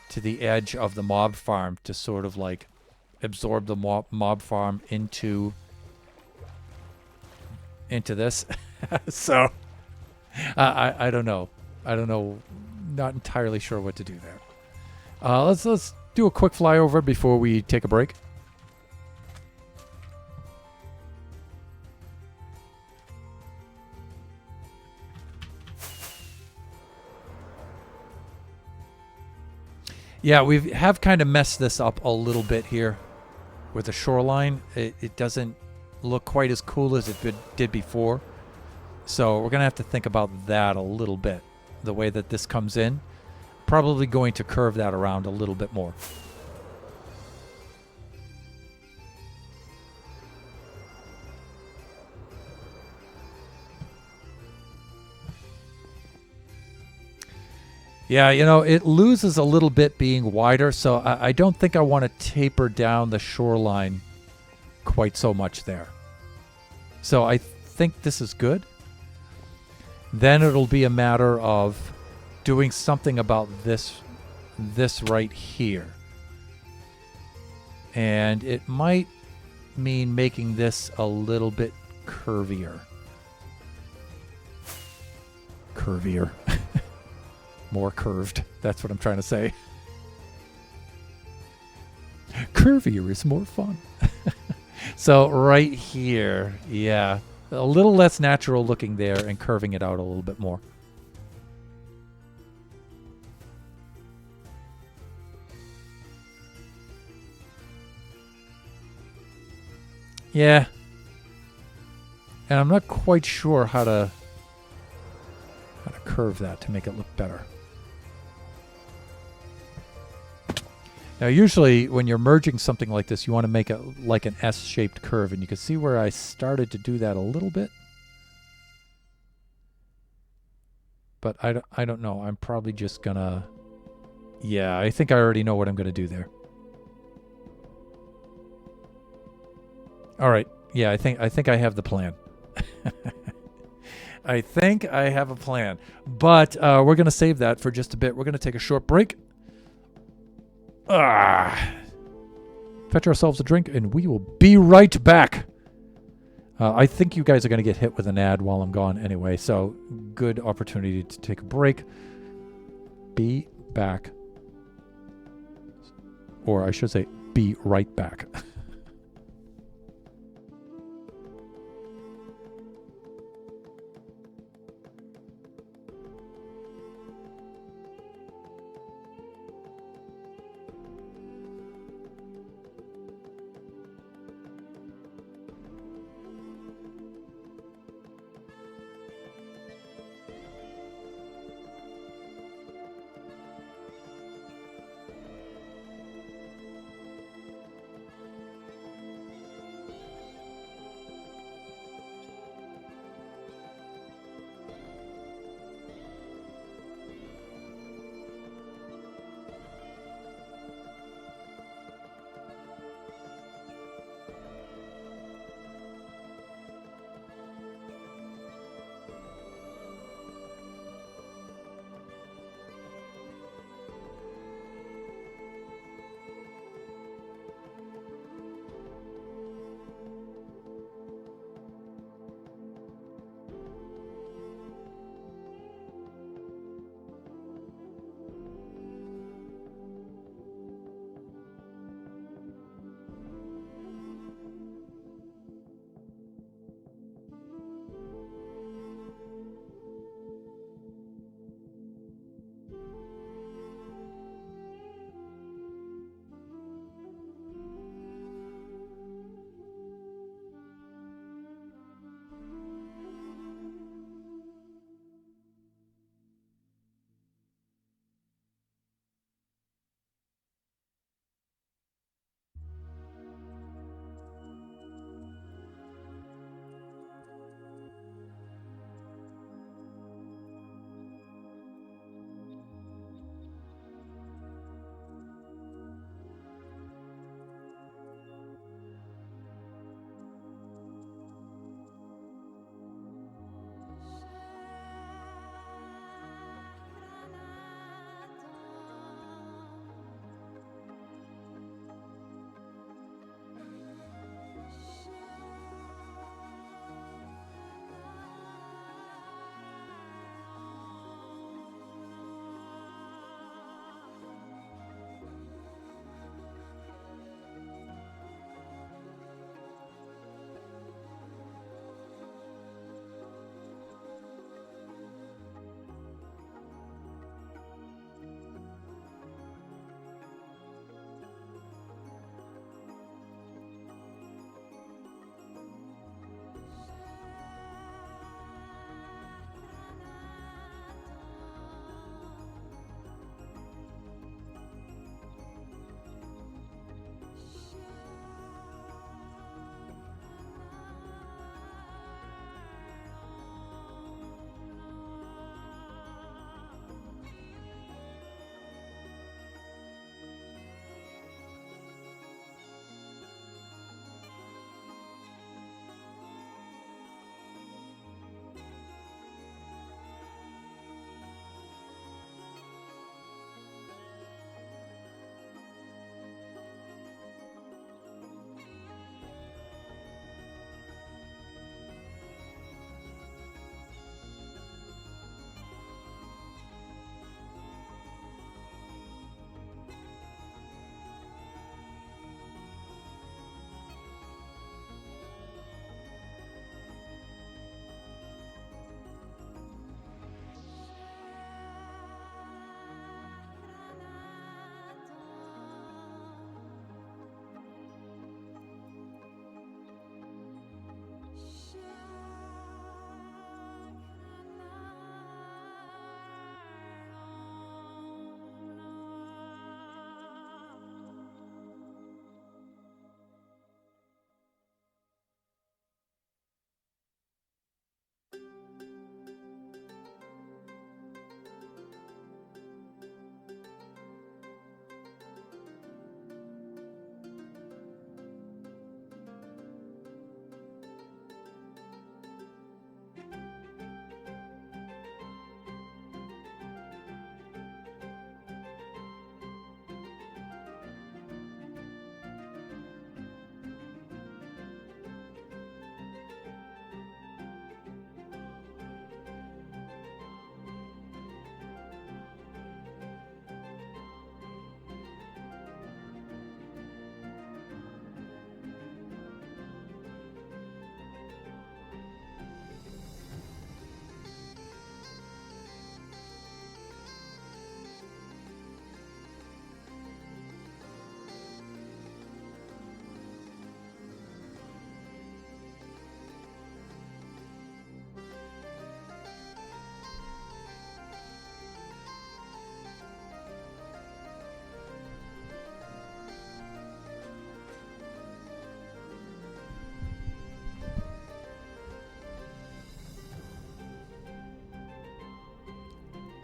Speaker 1: to the edge of the mob farm to sort of like absorb the mob farm into this. So I don't know. Not entirely sure what to do there. Let's do a quick flyover before we take a break. Yeah, we have kind of messed this up a little bit here with the shoreline. It doesn't look quite as cool as it did before. So we're going to have to think about that a little bit. The way that this comes in. Probably going to curve that around a little bit more. Yeah, you know, it loses a little bit being wider, so I don't think I want to taper down the shoreline quite so much there. So I think this is good. Then it'll be a matter of doing something about this right here. And it might mean making this a little bit curvier. Curvier. More curved. That's what I'm trying to say. Curvier is more fun. So right here, yeah. A little less natural looking there and curving it out a little bit more. Yeah. And I'm not quite sure how to curve that to make it look better. Now, usually when you're merging something like this, you want to make it like an S-shaped curve, and you can see where I started to do that a little bit. But I don't know. I'm probably just gonna... Yeah, I think I already know what I'm gonna do there. All right. Yeah, I think I have the plan. I think I have a plan. But we're going to save that for just a bit. We're going to take a short break. Fetch ourselves a drink, and we will be right back. I think you guys are going to get hit with an ad while I'm gone anyway, so good opportunity to take a break. Be back. Or I should say, be right back.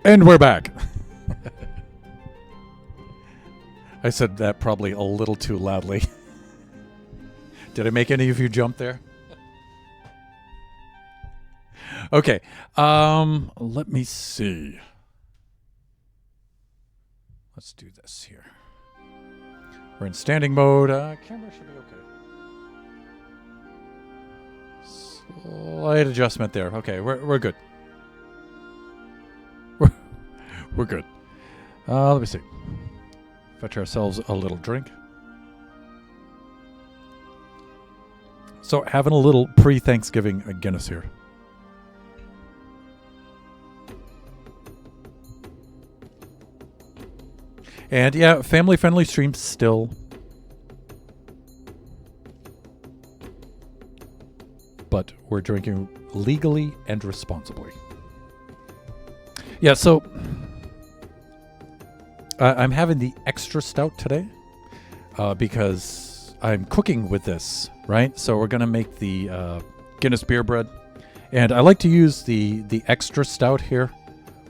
Speaker 1: And we're back. I said that probably a little too loudly. Did I make any of you jump there? Okay. Let me see. Let's do this here. We're in standing mode. Camera should be okay. Slight adjustment there. Okay, we're good. We're good. Let me see. Fetch ourselves a little drink. So having a little pre-Thanksgiving Guinness here. And yeah, family-friendly streams still. But we're drinking legally and responsibly. Yeah, so I'm having the extra stout today because I'm cooking with this, right? So we're going to make the Guinness beer bread. And I like to use the extra stout here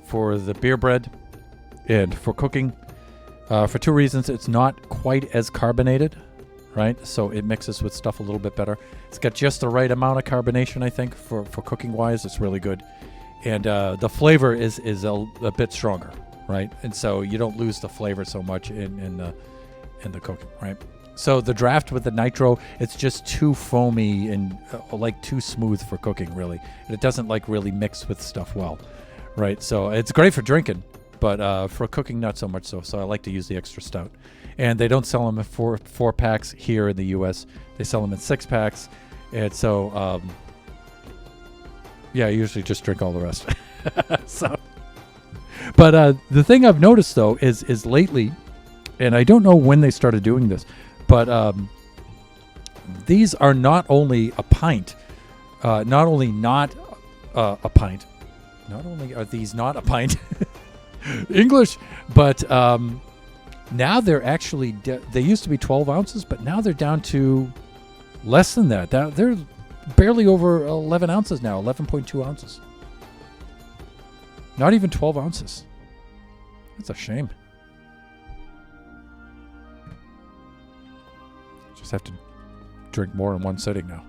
Speaker 1: for the beer bread and for cooking. For two reasons. It's not quite as carbonated, right? So it mixes with stuff a little bit better. It's got just the right amount of carbonation, I think, for cooking wise. It's really good. And the flavor is a bit stronger, right? And so you don't lose the flavor so much in the cooking, right? So the draft with the nitro, it's just too foamy and like too smooth for cooking, really. And it doesn't like really mix with stuff well, right? So it's great for drinking. But for cooking, not so much so. So I like to use the extra stout. And they don't sell them in four packs here in the U.S. They sell them in 6-packs. And so, yeah, I usually just drink all the rest. But the thing I've noticed, though, is lately, and I don't know when they started doing this, but these are not only a pint, not only not a pint, not only are these not a pint, English, but now they're actually they used to be 12 ounces, but now they're down to less than that. They're barely over 11 ounces now, 11.2 ounces. Not even 12 ounces. That's a shame. Just have to drink more in one sitting now.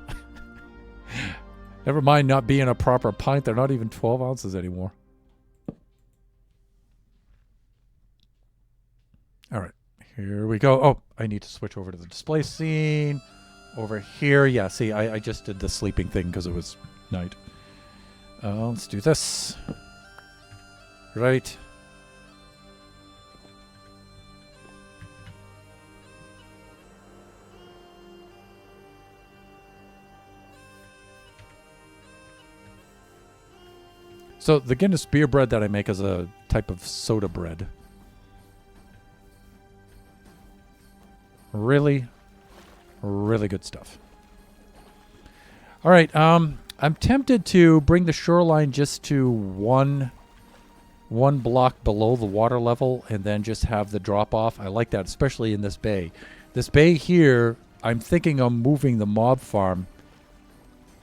Speaker 1: Never mind not being a proper pint, they're not even 12 ounces anymore. All right, here we go. Oh, I need to switch over to the display scene. Over here, yeah, see, I just did the sleeping thing because it was night. Let's do this. Right. So the Guinness beer bread that I make is a type of soda bread. Really, really good stuff. All right, I'm tempted to bring the shoreline just to one block below the water level and then just have the drop off. I like that, especially in this bay. This bay here, I'm thinking of moving the mob farm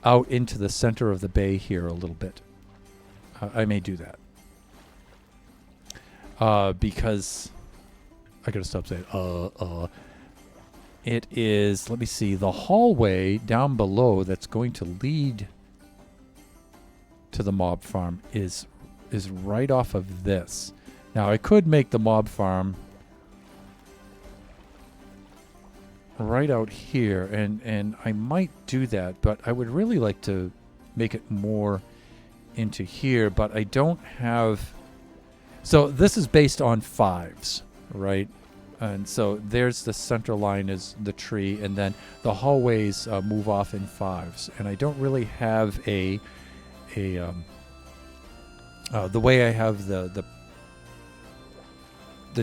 Speaker 1: out into the center of the bay here a little bit. I may do that. Because I gotta stop saying it is, let me see, the hallway down below that's going to lead to the mob farm is right off of this. Now, I could make the mob farm right out here, and I might do that, but I would really like to make it more into here, but I don't have... So this is based on 5s, right? And so there's the center line is the tree, and then the hallways move off in 5s. And I don't really have the way I have the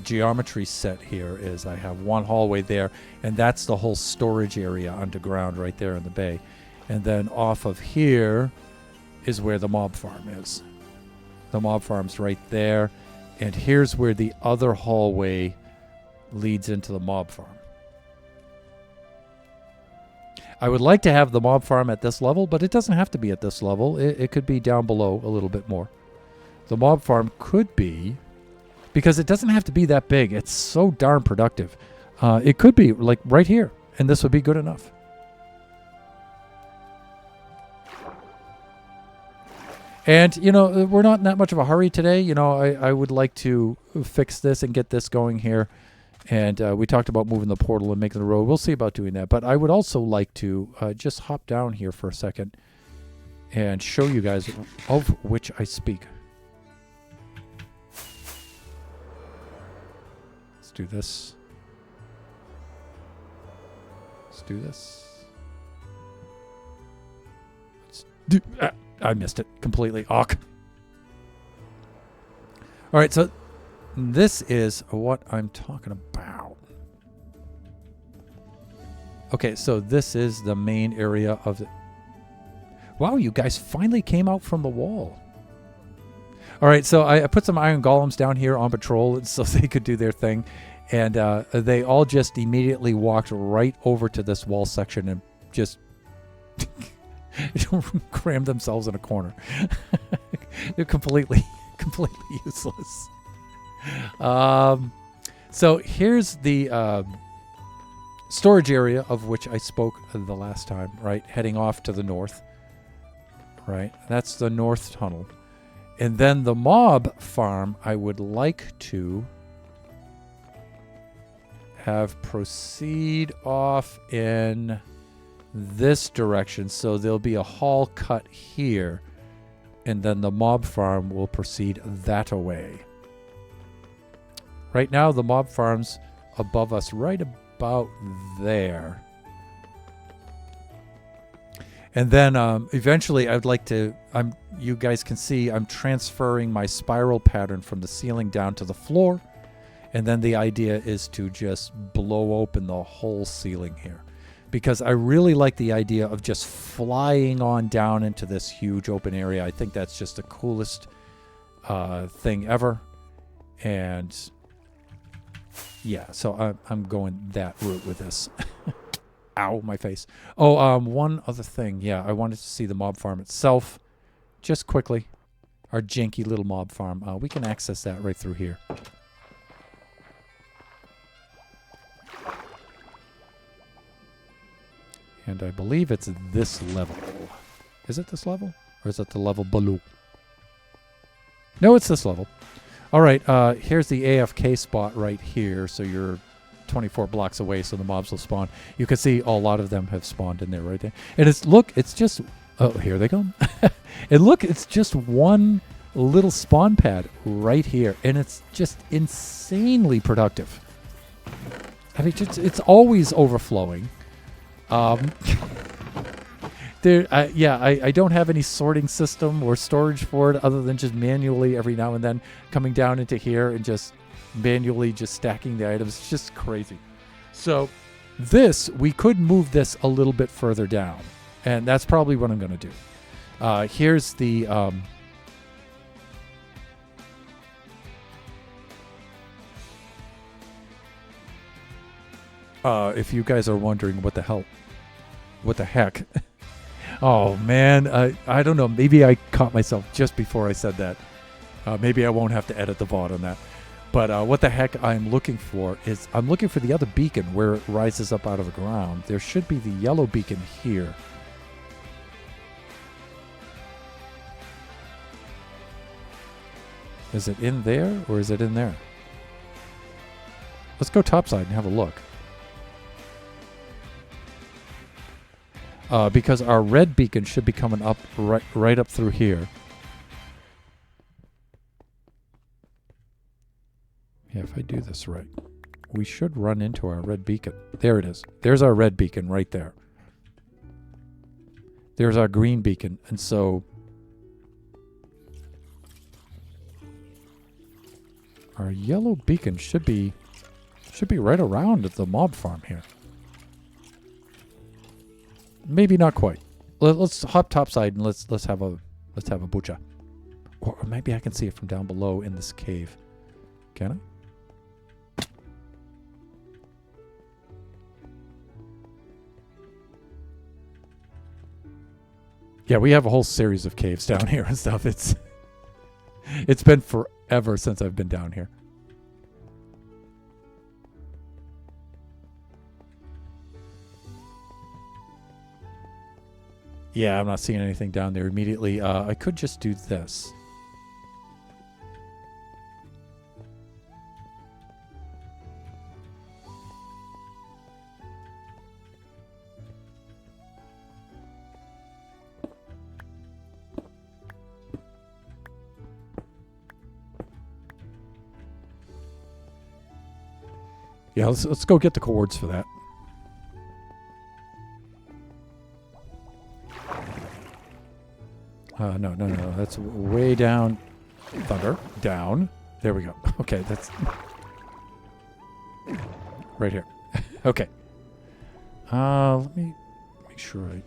Speaker 1: geometry set here is I have one hallway there, and that's the whole storage area underground right there in the bay. And then off of here is where the mob farm is. The mob farm's right there, and here's where the other hallway leads into the mob farm. I would like to have the mob farm at this level, but it doesn't have to be at this level. It could be down below a little bit more. the mob farm could be, because it doesn't have to be that big. It's so darn productive. It could be like right here, and this would be good enough. And, you know, we're not in that much of a hurry today. You know, I would like to fix this and get this going here. And we talked about moving the portal and making the road. We'll see about doing that. But I would also like to just hop down here for a second and show you guys of which I speak. Let's do this. Let's do this. Let's do... I missed it completely. Awk. All right, so this is what I'm talking about. Okay, so this is the main area of the... Wow, you guys finally came out from the wall. All right, so I put some iron golems down here on patrol so they could do their thing. And they all just immediately walked right over to this wall section and just... cram themselves in a corner. They're completely useless. So here's the storage area of which I spoke the last time, right? Heading off to the north, right? That's the north tunnel. And then the mob farm, I would like to have proceed off in this direction, so there'll be a hall cut here, and then the mob farm will proceed that away. Right now the mob farm's above us right about there, and then eventually I'd like to, you guys can see I'm transferring my spiral pattern from the ceiling down to the floor, and then the idea is to just blow open the whole ceiling here. Because I really like the idea of just flying on down into this huge open area. I think that's just the coolest thing ever. And yeah, so I'm going that route with this. Ow, my face. Oh, one other thing. Yeah, I wanted to see the mob farm itself. Just quickly. Our janky little mob farm. We can access that right through here. And I believe it's this level. Is it this level? Or is it the level below? No, it's this level. All right, here's the AFK spot right here. So you're 24 blocks away, so the mobs will spawn. You can see a lot of them have spawned in there right there. And it's, look, it's just... Oh, here they come. And look, it's just one little spawn pad right here. And it's just insanely productive. I mean, it's always overflowing. I don't have any sorting system or storage for it other than just manually every now and then coming down into here and just manually just stacking the items. It's just crazy. So this, we could move this a little bit further down, and that's probably what I'm going to do. Here's the... if you guys are wondering what the heck. Oh, man. I don't know. Maybe I caught myself just before I said that. Maybe I won't have to edit the VOD on that. But what the heck I'm looking for is I'm looking for the other beacon where it rises up out of the ground. There should be the yellow beacon here. Is it in there or is it in there? Let's go topside and have a look. Because our red beacon should be coming up right up through here. Yeah, if I do this right, we should run into our red beacon. There it is. There's our red beacon right there. There's our green beacon. And so our yellow beacon should be right around at the mob farm here. Maybe not quite. Let's hop topside and let's have a butcha. Or maybe I can see it from down below in this cave. Can I? Yeah, we have a whole series of caves down here and stuff. It's It's been forever since I've been down here. Yeah, I'm not seeing anything down there immediately. I could just do this. Yeah, let's go get the cords for that. No. That's way down. Thunder. Down. There we go. Okay, that's... right here. Okay. Let me make sure I...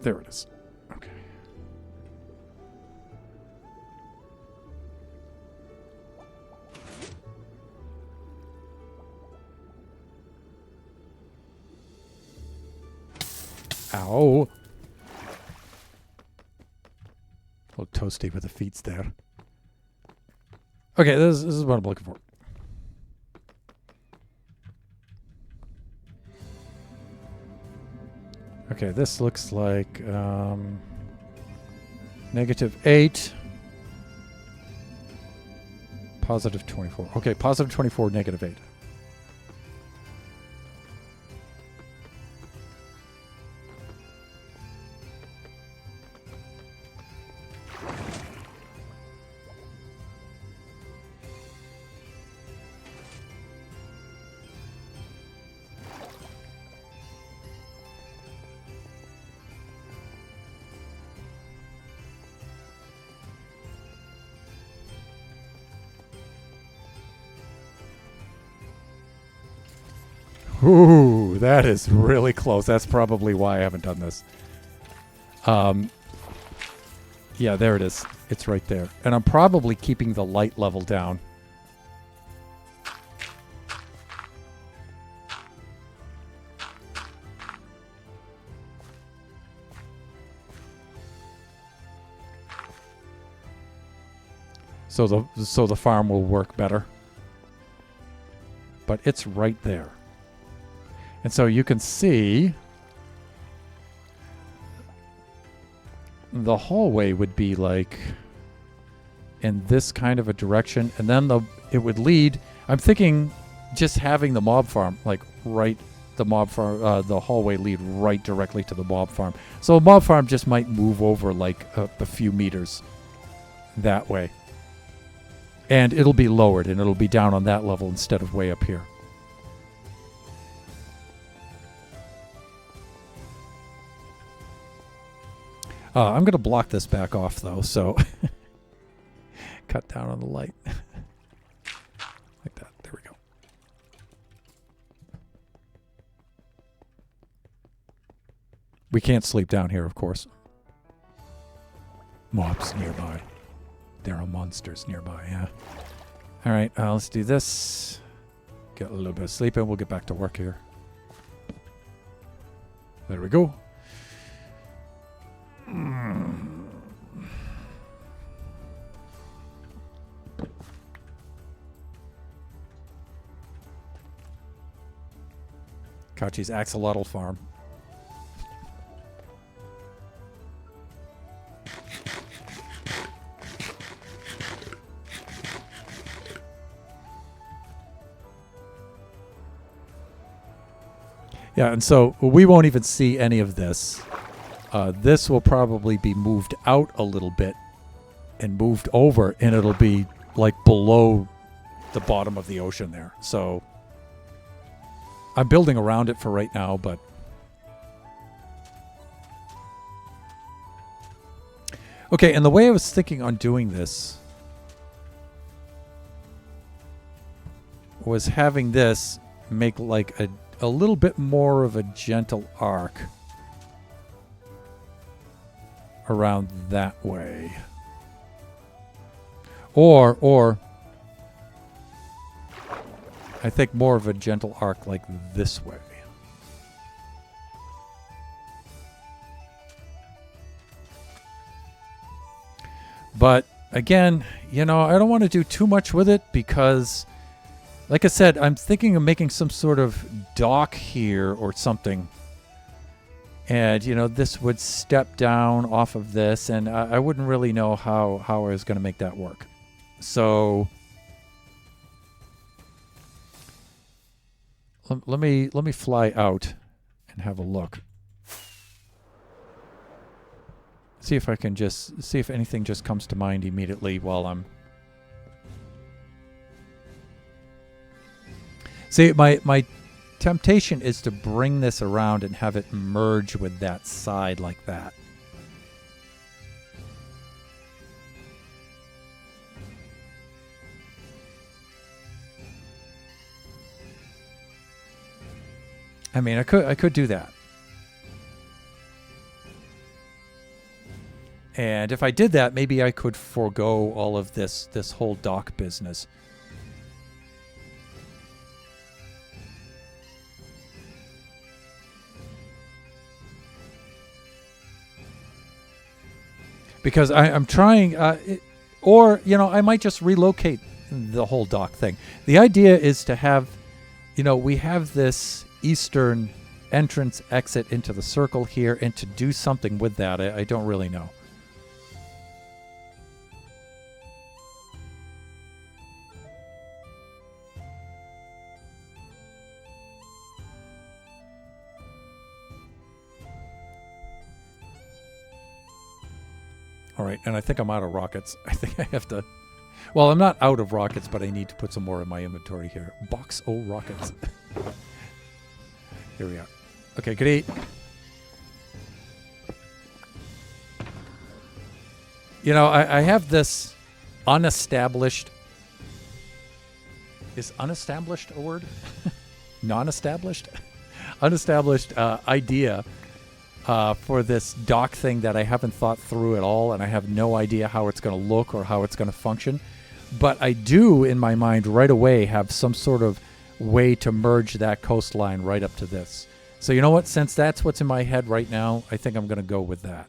Speaker 1: There it is. Okay. Ow. A little toasty with the feet there. Okay, this is what I'm looking for. Okay, this looks like -8, +24. Okay, +24, -8. Ooh, that is really close. That's probably why I haven't done this. Yeah, there it is. It's right there. And I'm probably keeping the light level down. So the farm will work better. But it's right there. And so you can see the hallway would be like in this kind of a direction, and then it would lead. I'm thinking just having the mob farm like right, the hallway lead right directly to the mob farm. So a mob farm just might move over like a few meters that way, and it'll be lowered and it'll be down on that level instead of way up here. I'm going to block this back off, though, so cut down on the light. Like that. There we go. We can't sleep down here, of course. Mobs nearby. There are monsters nearby, yeah. All right, let's do this. Get a little bit of sleep, and we'll get back to work here. There we go. Kachi's axolotl farm. Yeah, and so we won't even see any of this. This will probably be moved out a little bit and moved over, and it'll be like below the bottom of the ocean there. So I'm building around it for right now, but okay, and the way I was thinking on doing this was having this make like a little bit more of a gentle arc around that way. Or I think more of a gentle arc like this way. But again, I don't want to do too much with it because, like I said, I'm thinking of making some sort of dock here or something. And, this would step down off of this, and I wouldn't really know how I was going to make that work. So let me fly out and have a look. See if I can see if anything just comes to mind immediately while I'm... See, my temptation is to bring this around and have it merge with that side like that. I mean, I could do that. And if I did that, maybe I could forego all of this whole dock business. Because I'm trying, or, I might just relocate the whole dock thing. The idea is to have, we have this eastern entrance exit into the circle here, and to do something with that, I don't really know. All right, and I think I'm out of rockets. I think I have to... Well, I'm not out of rockets, but I need to put some more in my inventory here. Box O rockets. Here we are. Okay, great. I have this unestablished... Is unestablished a word? Non-established? Unestablished idea for this dock thing that I haven't thought through at all, and I have no idea how it's going to look or how it's going to function. But I do, in my mind, right away have some sort of way to merge that coastline right up to this. So you know what? Since that's what's in my head right now, I think I'm going to go with that.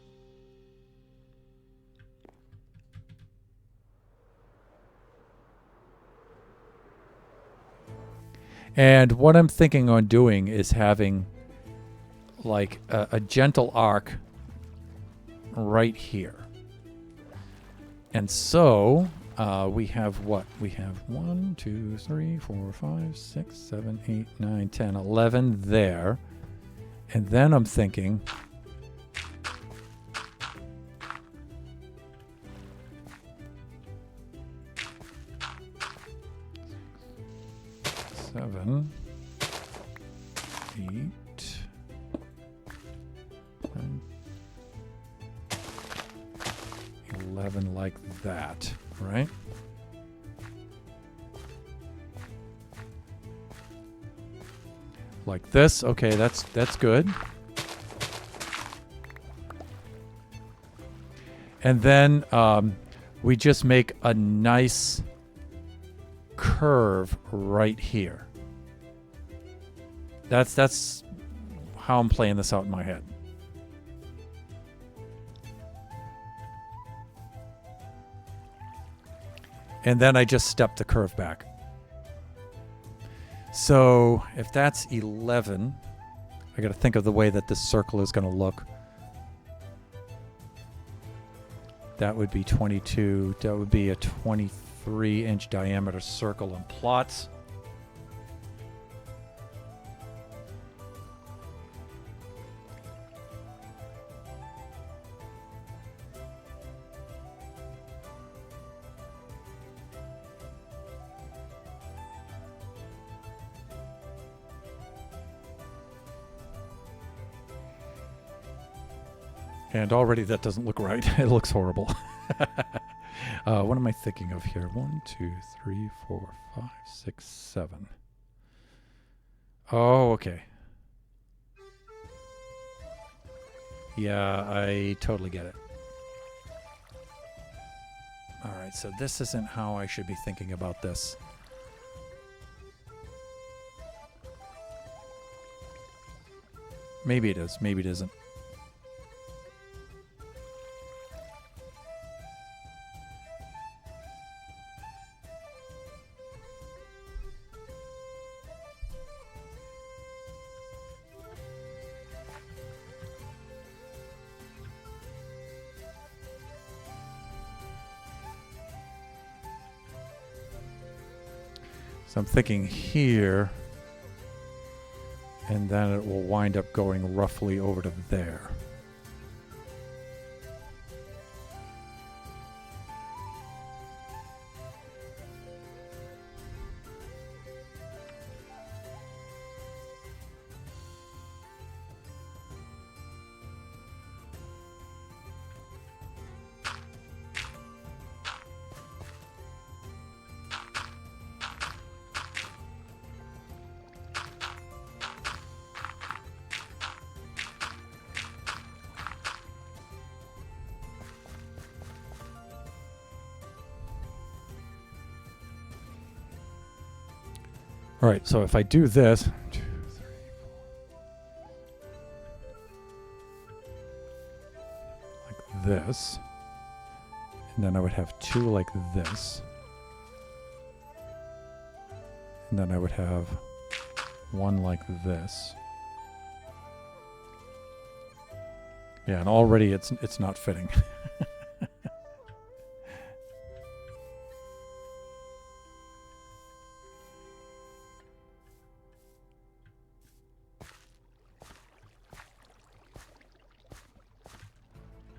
Speaker 1: And what I'm thinking on doing is having like a gentle arc right here. And so we have what? We have 1, 2, 3, 4, 5, 6, 7, 8, 9, 10, 11 there. And then I'm thinking... Seven, 8, 9, 11, like that, right? Like this. Okay, that's good. And then we just make a nice curve right here. That's how I'm playing this out in my head. And then I just step the curve back. So if that's 11, I got to think of the way that this circle is going to look. That would be 22. That would be a 23-inch diameter circle and plots. And already that doesn't look right. It looks horrible. What am I thinking of here? 1, 2, 3, 4, 5, 6, 7. Oh, okay. Yeah, I totally get it. All right, so this isn't how I should be thinking about this. Maybe it is. Maybe it isn't. So I'm thinking here, and then it will wind up going roughly over to there. All right, so if I do this, 2, 3, 4, like this, and then I would have 2 like this, and then I would have 1 like this. Yeah, and already it's not fitting.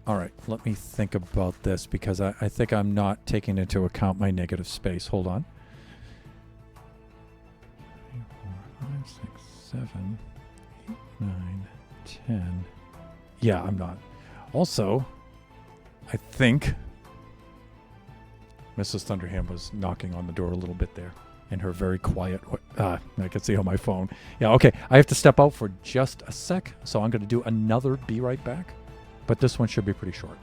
Speaker 1: All right, let me think about this because I think I'm not taking into account my negative space. Hold on. 3, 4, 5, 6, 7, 8, 9, 10. Yeah, I'm not. Also, I think Mrs. Thunderham was knocking on the door a little bit there in her very quiet way. I can see on my phone. Yeah, okay. I have to step out for just a sec, so I'm going to do another Be Right Back. But this one should be pretty short.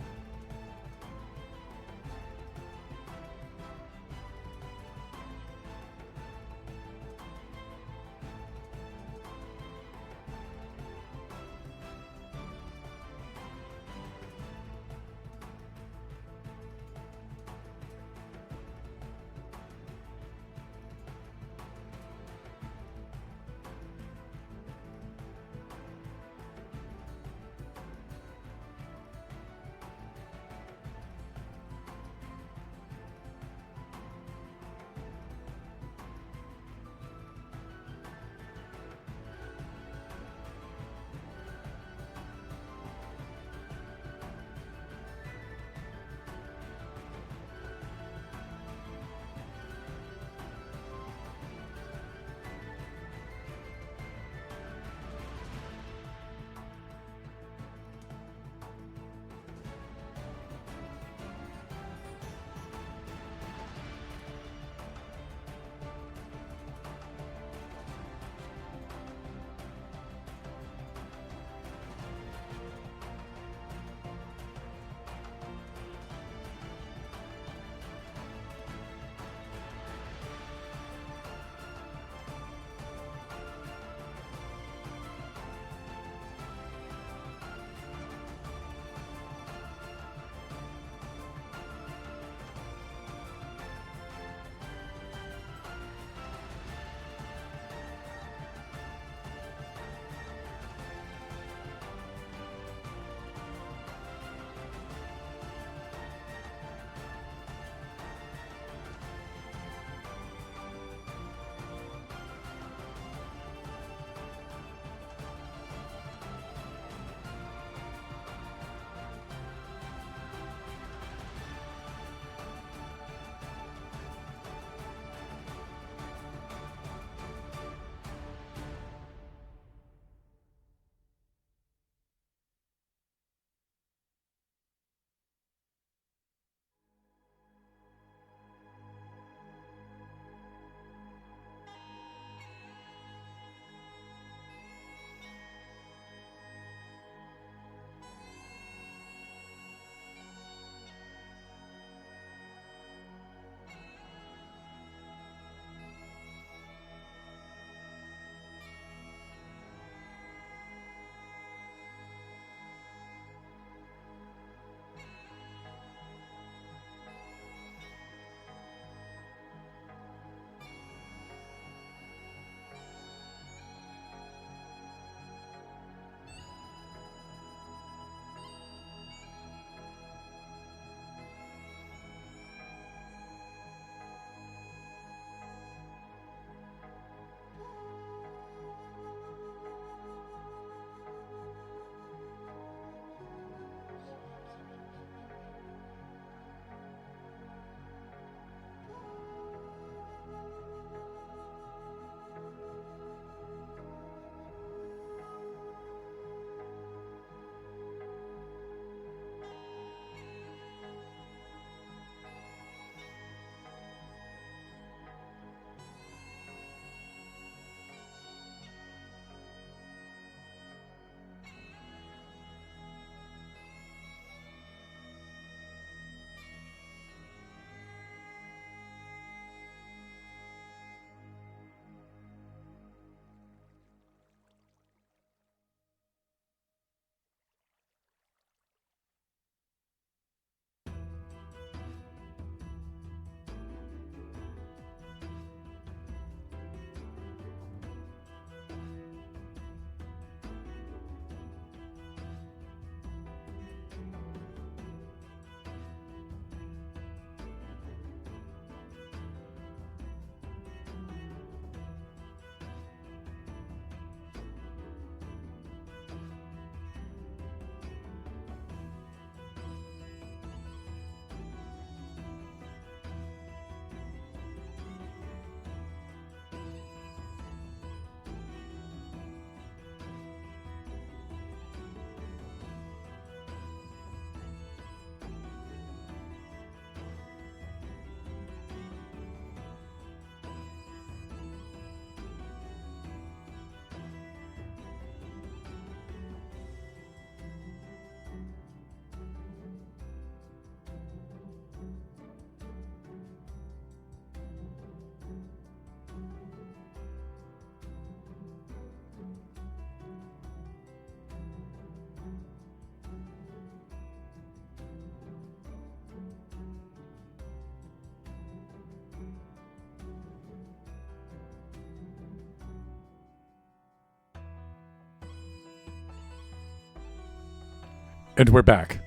Speaker 1: And we're back.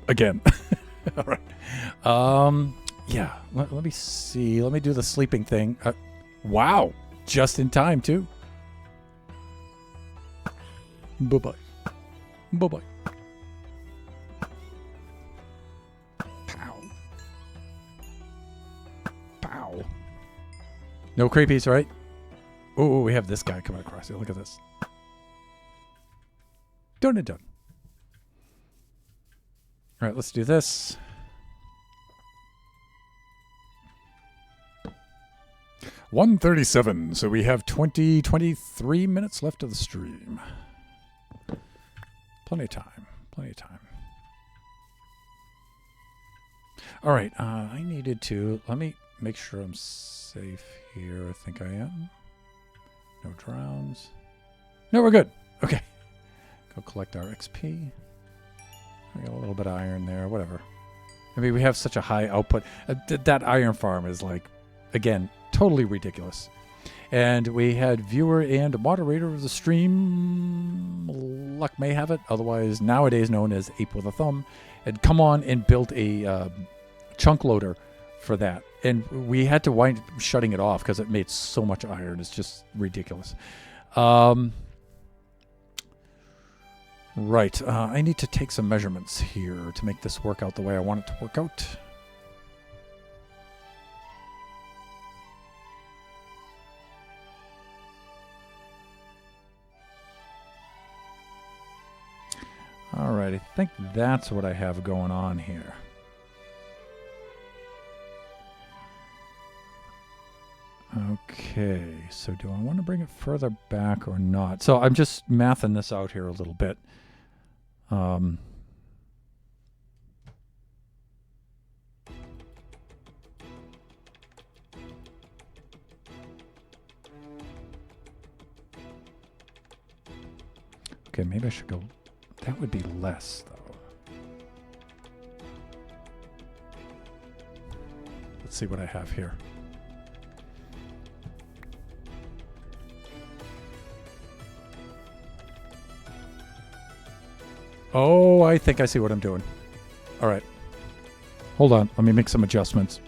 Speaker 1: Again. All right. Yeah. Let me see. Let me do the sleeping thing. Wow. Just in time, too. Bye-bye. Bye-bye. Pow. Pow. No creepies, right? Oh, we have this guy coming across here. Look at this. Done and done. All right, let's do this. $1:37. So we have 23 minutes left of the stream. Plenty of time. Plenty of time. All right. I needed to. Let me make sure I'm safe here. I think I am. No drowns. No, we're good. Okay. Go collect our XP. We got a little bit of iron there. Whatever. I mean, we have such a high output. That iron farm is like, again, totally ridiculous. And we had viewer and moderator of the stream, luck may have it, otherwise nowadays known as Ape with a Thumb, had come on and built a chunk loader for that. And we had to wind up shutting it off because it made so much iron. It's just ridiculous. Right. I need to take some measurements here to make this work out the way I want it to work out. All right, I think that's what I have going on here. Okay, so do I want to bring it further back or not? So I'm just mathing this out here a little bit. Okay, maybe I should go. That would be less, though. Let's see what I have here. Oh, I think I see what I'm doing. All right. Hold on. Let me make some adjustments.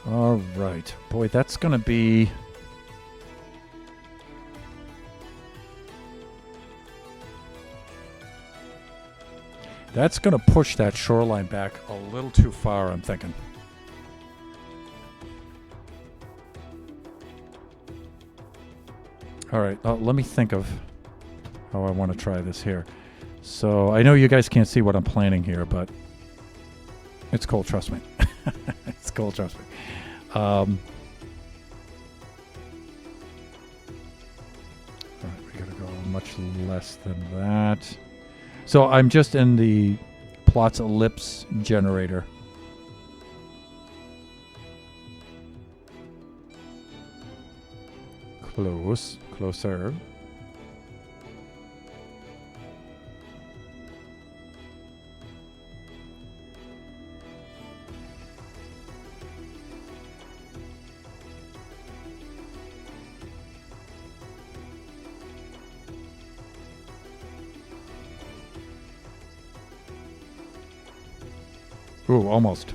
Speaker 1: All right. Boy, that's going to be... That's going to push that shoreline back a little too far, I'm thinking. All right, let me think of how I want to try this here. So I know you guys can't see what I'm planning here, but it's cool, trust me. It's cool, trust me. All right, we got to go much less than that. So I'm just in the plots ellipse generator. Closer. Ooh, almost.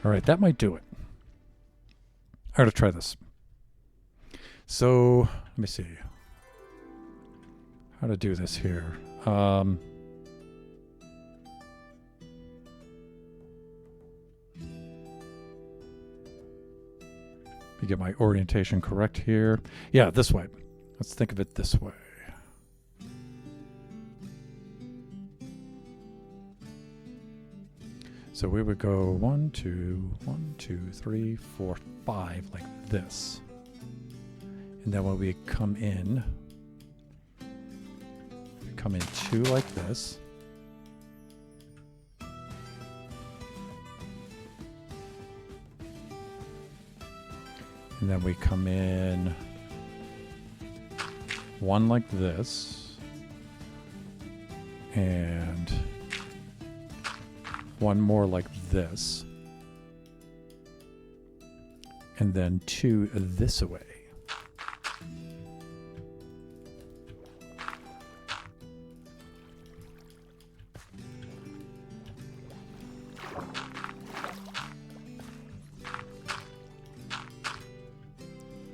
Speaker 1: All right, that might do it. I gotta try this. So, let me see. How to do this here. Let me get my orientation correct here. Yeah, this way. Let's think of it this way. So we would go 1, 2, 3, 4, 5 like this. And then when we come in 2 like this. And then we come in one like this. And one more like this. And then two this way.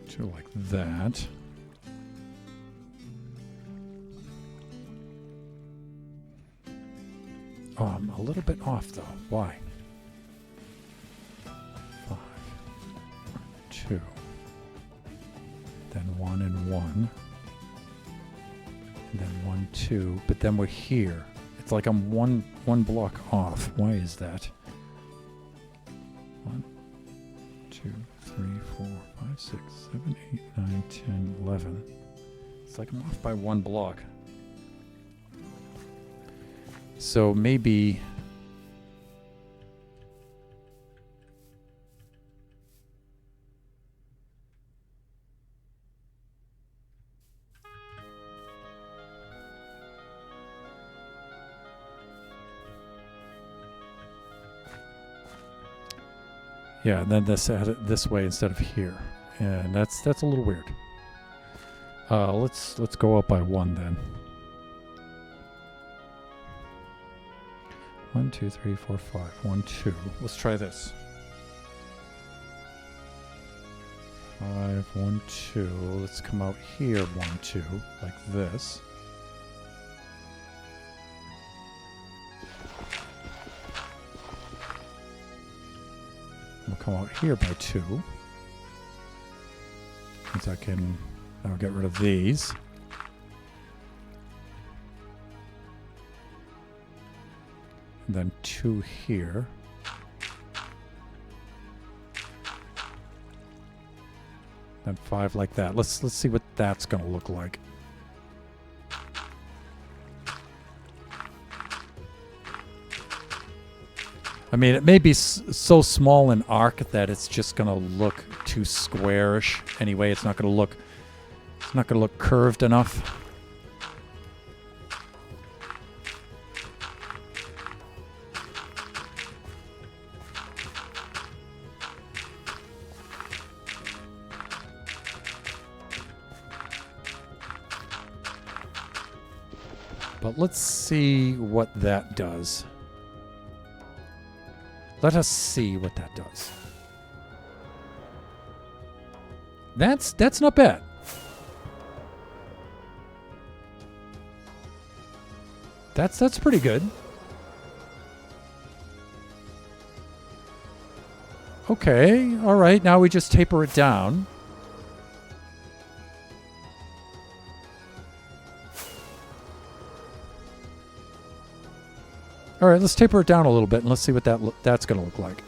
Speaker 1: Two like that. Oh, I'm a little bit off though. Why? 5, 2, then 1 and 1, and then 1, 2. But then we're here. It's like I'm one block off. Why is that? 1, 2, 3, 4, 5, 6, 7, 8, 9, 10, 11. It's like I'm off by one block. So maybe yeah, and then this way instead of here. And that's a little weird. Let's go up by 1 then. 1, 2, 3, 4, 5. 1, 2. Let's try this. 5, 1, 2. Let's come out here. 1, 2, like this. We'll come out here by 2. Since I'll get rid of these. And then 2 here. Then 5 like that. Let's see what that's going to look like. I mean, it may be so small an arc that it's just going to look too squarish. Anyway, it's not going to look curved enough. But let's see what that does. Let us see what that does. That's not bad. That's pretty good. Okay, all right. Now we just taper it down. All right, let's taper it down a little bit and let's see what that's going to look like.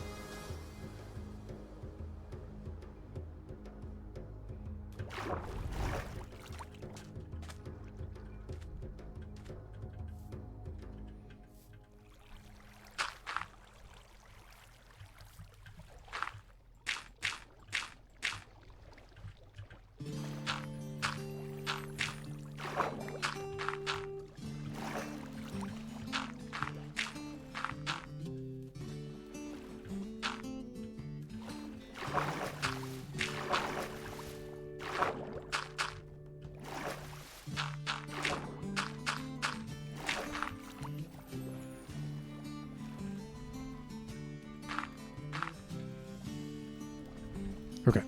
Speaker 1: Okay.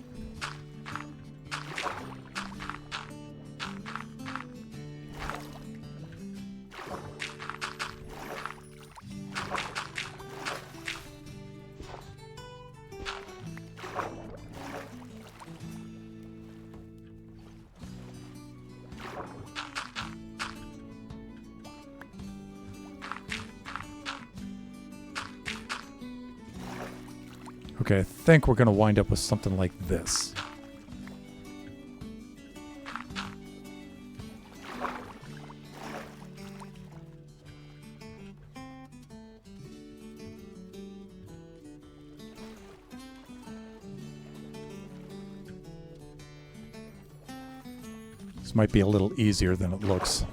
Speaker 1: Okay, I think we're going to wind up with something like this. This might be a little easier than it looks.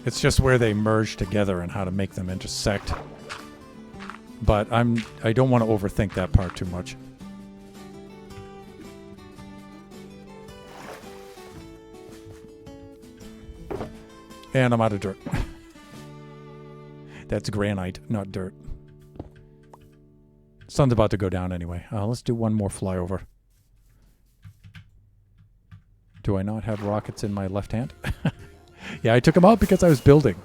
Speaker 1: It's just where they merge together and how to make them intersect. But I don't want to overthink that part too much. And I'm out of dirt. That's granite, not dirt. Sun's about to go down anyway. Let's do one more flyover. Do I not have rockets in my left hand? Yeah, I took them out because I was building.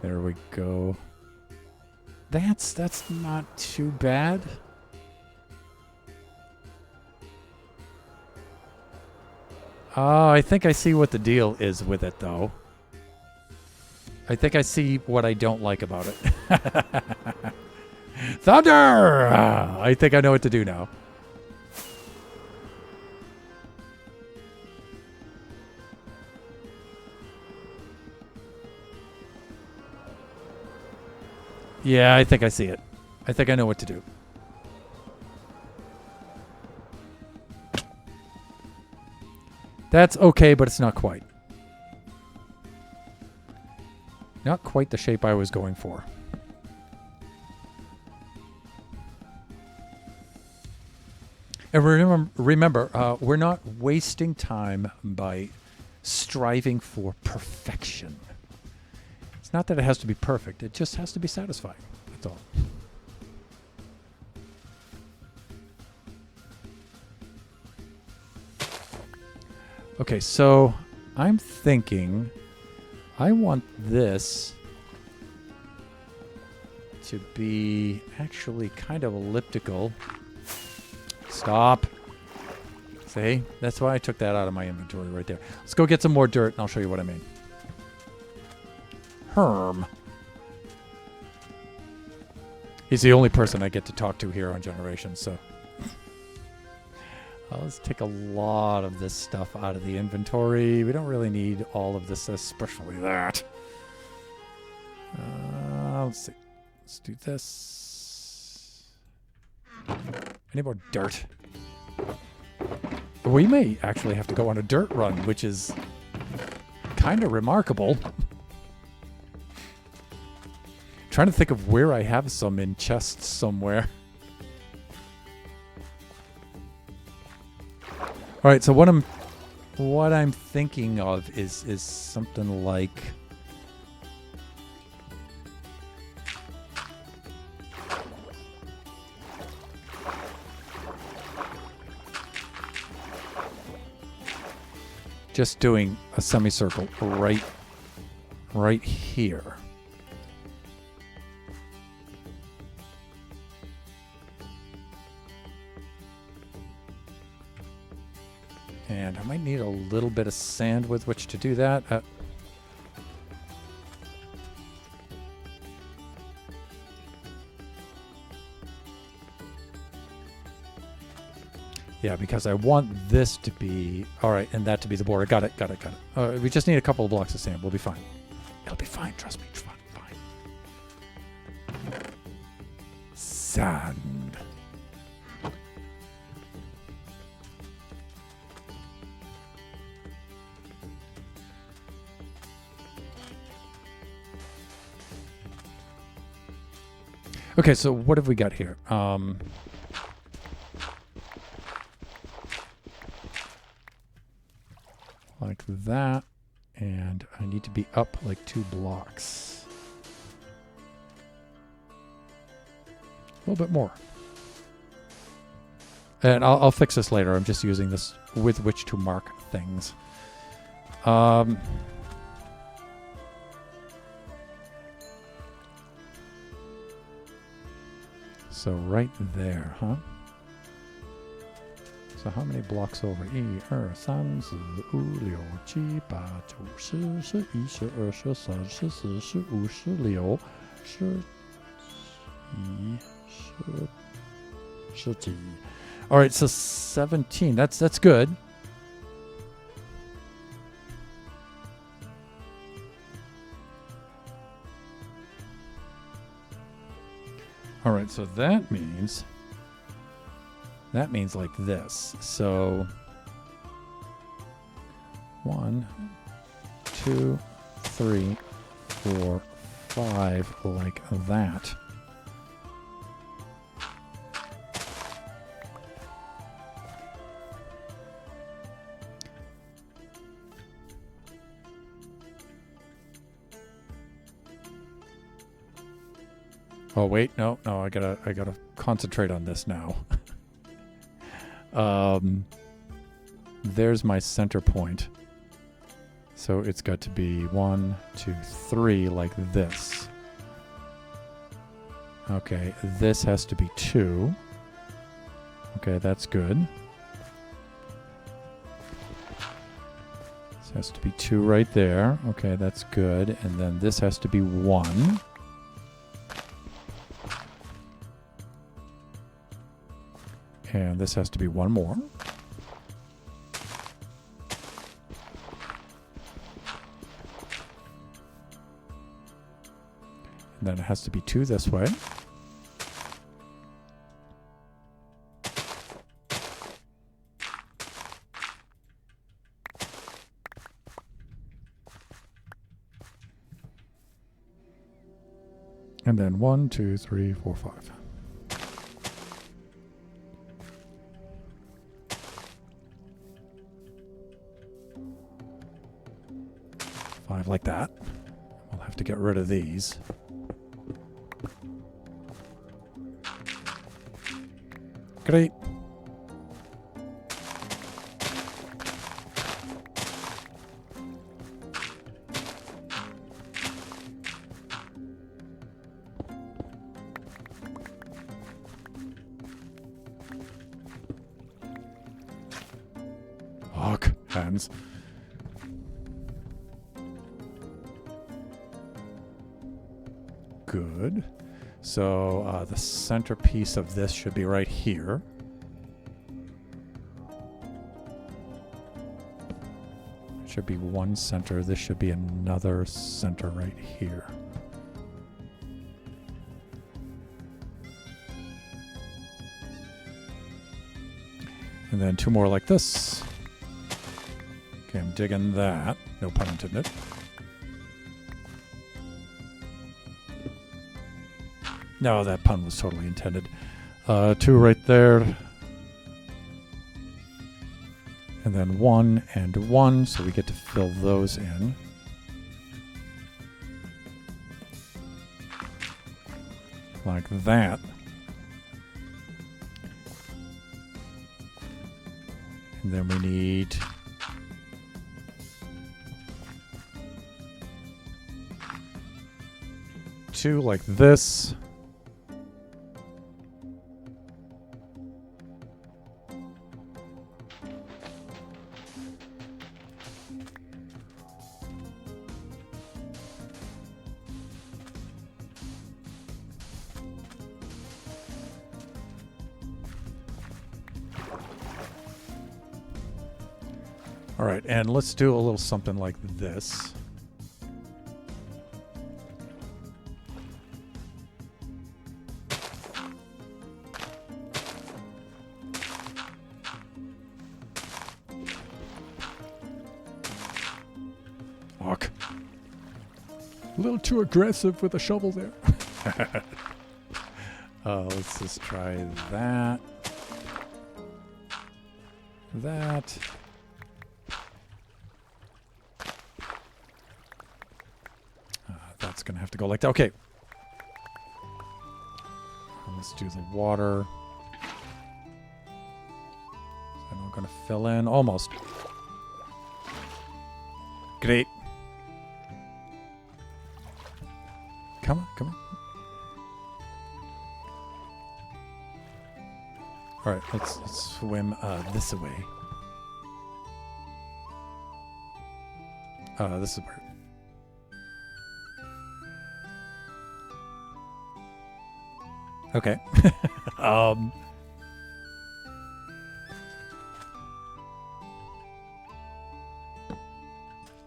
Speaker 1: There we go. That's not too bad. Oh, I think I see what the deal is with it, though. I think I see what I don't like about it. Thunder! I think I know what to do now. Yeah, I think I see it. I think I know what to do. That's okay, but it's not quite. Not quite the shape I was going for. And remember, we're not wasting time by striving for perfection. It's not that it has to be perfect. It just has to be satisfying. That's all. Okay, so I'm thinking I want this to be actually kind of elliptical. Stop. See? That's why I took that out of my inventory right there. Let's go get some more dirt and I'll show you what I mean. Herm. He's the only person I get to talk to here on Generations, so... let's take a lot of this stuff out of the inventory. We don't really need all of this, especially that. Let's see. Let's do this. Any more dirt? We may actually have to go on a dirt run, which is kind of remarkable. Trying to think of where I have some in chests somewhere. All right, so what I'm thinking of is something like just doing a semicircle right here. And I might need a little bit of sand with which to do that. Yeah, because I want this to be... Alright, and that to be the border. Got it. We just need a couple of blocks of sand. We'll be fine. It'll be fine. Trust me. Fine. Sand. Okay, so what have we got here? Like that, and I need to be up like 2 blocks. A little bit more. And I'll fix this later. I'm just using this with which to mark things. So right there, huh? So how many blocks over? 1, 2, 3, 4, 5, 6, 7, 8, 9, 10, 11, 12, 13, 14, 15, 16, 17. All right, so 17. That's good. So that means like this. So 1, 2, 3, 4, 5, like that. Oh wait, no, I gotta concentrate on this now. There's my center point. So it's got to be 1, 2, 3, like this. Okay, this has to be 2. Okay, that's good. This has to be 2 right there. Okay, that's good. And then this has to be 1. And this has to be 1 more. And then it has to be 2 this way. And then 1, 2, 3, 4, 5. 5 like that. We'll have to get rid of these. Great. Fuck, hands. Good. So the centerpiece of this should be right here. Should be one center. This should be another center right here. And then 2 more like this. Okay, I'm digging that. No pun intended. No, that pun was totally intended. 2 right there. And then 1 and 1, so we get to fill those in. Like that. And then we need 2 like this. All right, and let's do a little something like this. Fuck. A little too aggressive with a shovel there. Let's just try that. That. That's going to have to go like that. Okay. Let's do the water. I'm not going to fill in. Almost. Great. Come on, come on. All right, let's swim this way. This is where. Okay.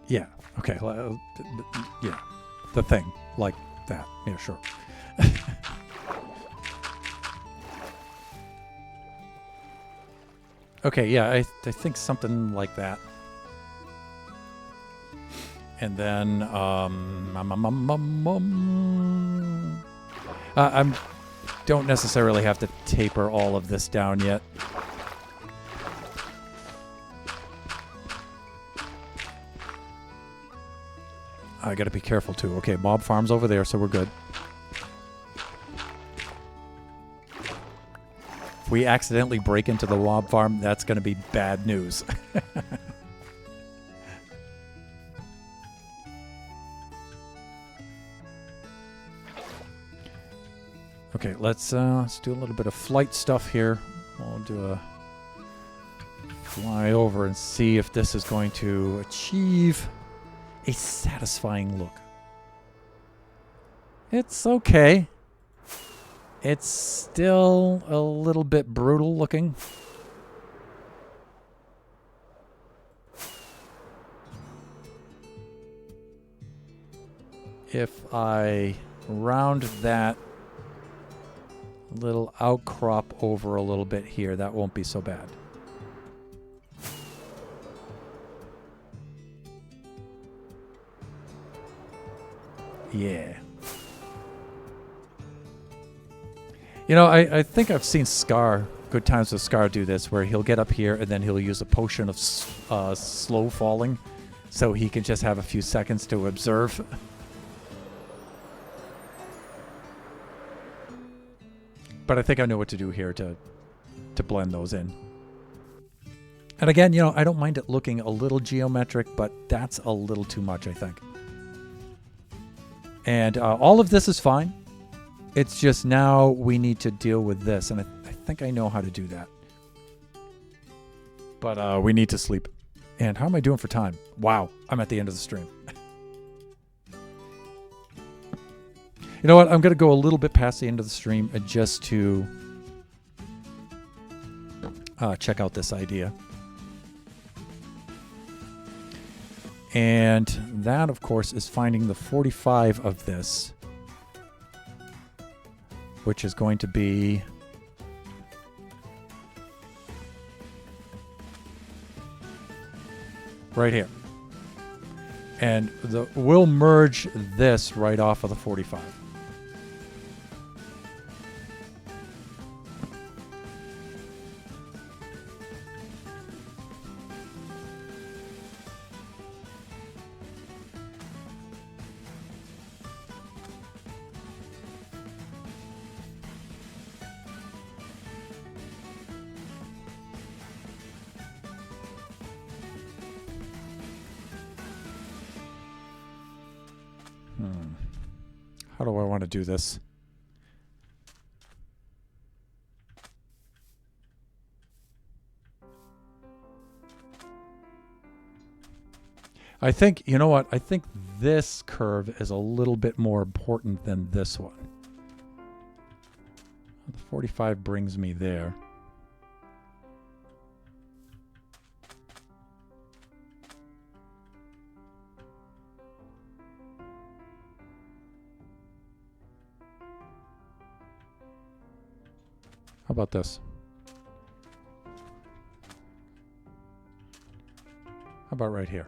Speaker 1: Yeah. Okay. Yeah. The thing like that. Yeah. Sure. Okay, yeah, I think something like that. And then, I don't necessarily have to taper all of this down yet. I gotta be careful too. Okay, mob farm's over there, so we're good. If we accidentally break into the mob farm, that's gonna be bad news. Okay, let's do a little bit of flight stuff here. We'll do a fly over and see if this is going to achieve a satisfying look. It's okay. It's still a little bit brutal looking. If I round that little outcrop over a little bit here, that won't be so bad. Yeah. You know, I think I've seen Scar, Good Times with Scar, do this, where he'll get up here and then he'll use a potion of slow falling so he can just have a few seconds to observe. But I think I know what to do here to blend those in. And again, you know, I don't mind it looking a little geometric, but that's a little too much, I think. And all of this is fine. It's just now we need to deal with this, and I think I know how to do that. But we need to sleep. And how am I doing for time? Wow, I'm at the end of the stream. You know what? I'm going to go a little bit past the end of the stream just to check out this idea. And that, of course, is finding the 45 of this, which is going to be right here. And we'll merge this right off of the 45. How do I want to do this? I think, you know what? I think this curve is a little bit more important than this one. The 45 brings me there. How about this? How about right here?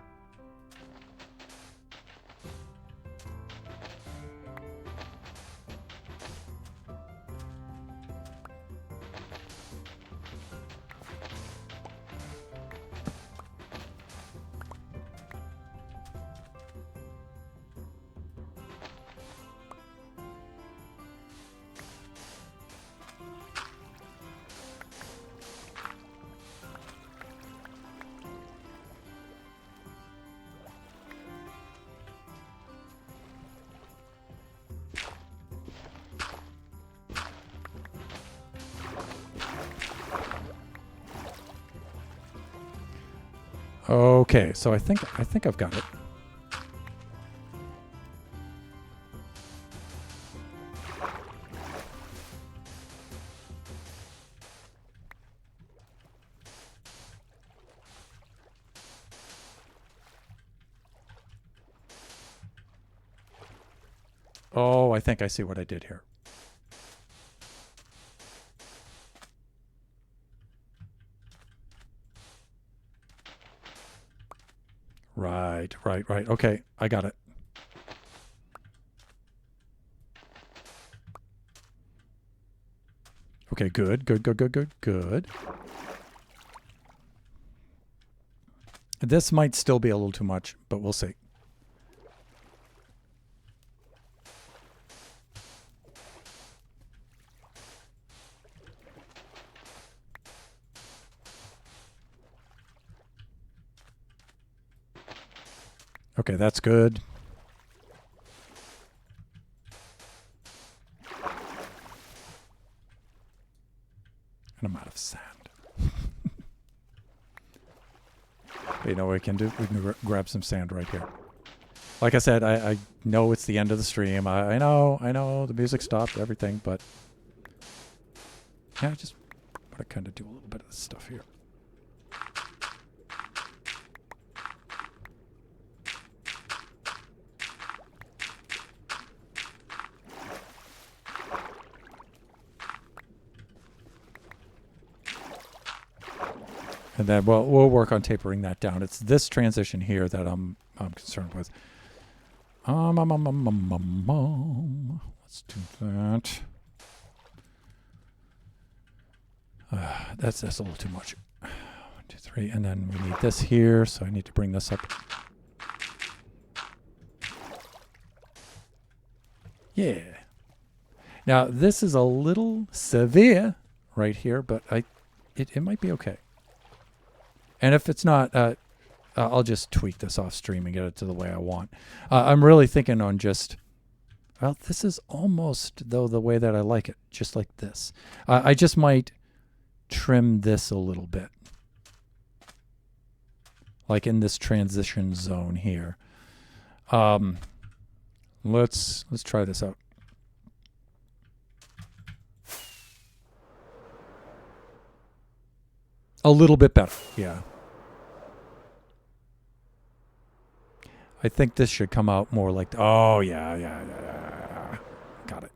Speaker 1: Okay, so I think I've got it. Oh, I think I see what I did here. Right. Okay, I got it. Okay, good. This might still be a little too much, but we'll see. Okay, that's good. And I'm out of sand. But you know what we can do? We can grab some sand right here. Like I said, I know it's the end of the stream. I know the music stopped, everything, but yeah, I just want to kind of do a little bit of this stuff here. And then we'll work on tapering that down. It's this transition here that I'm concerned with. Let's do that. That's a little too much. 1, 2, 3, and then we need this here, so I need to bring this up. Yeah. Now this is a little severe right here, but it might be okay. And if it's not, I'll just tweak this off stream and get it to the way I want. I'm really thinking on just, well, this is almost, though, the way that I like it, just like this. I just might trim this a little bit. Like in this transition zone here. Let's try this out. A little bit better, yeah. I think this should come out more like, oh, yeah. Got it.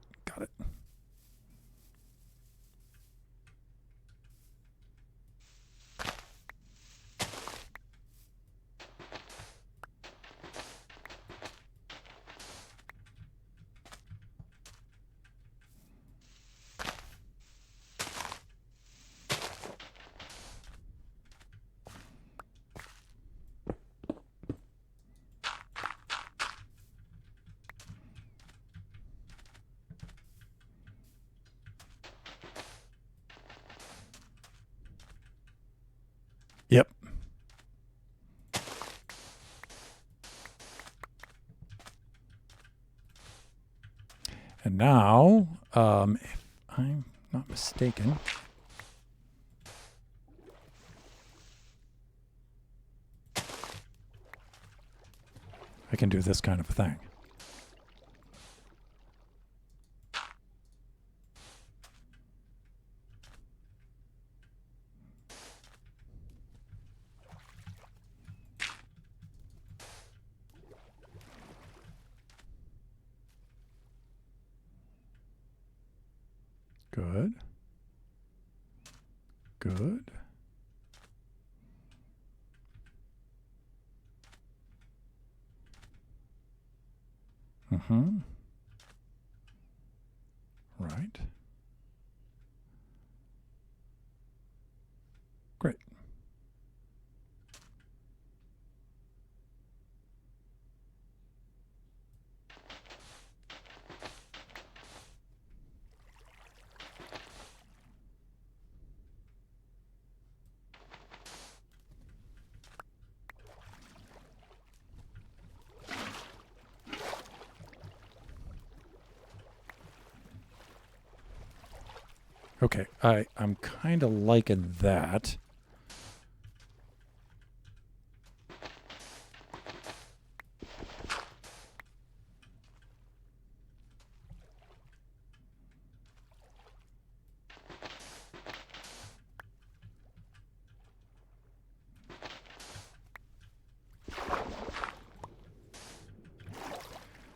Speaker 1: Yep. And now, if I'm not mistaken, I can do this kind of a thing. Good. Right. Great. Okay, I'm kind of liking that.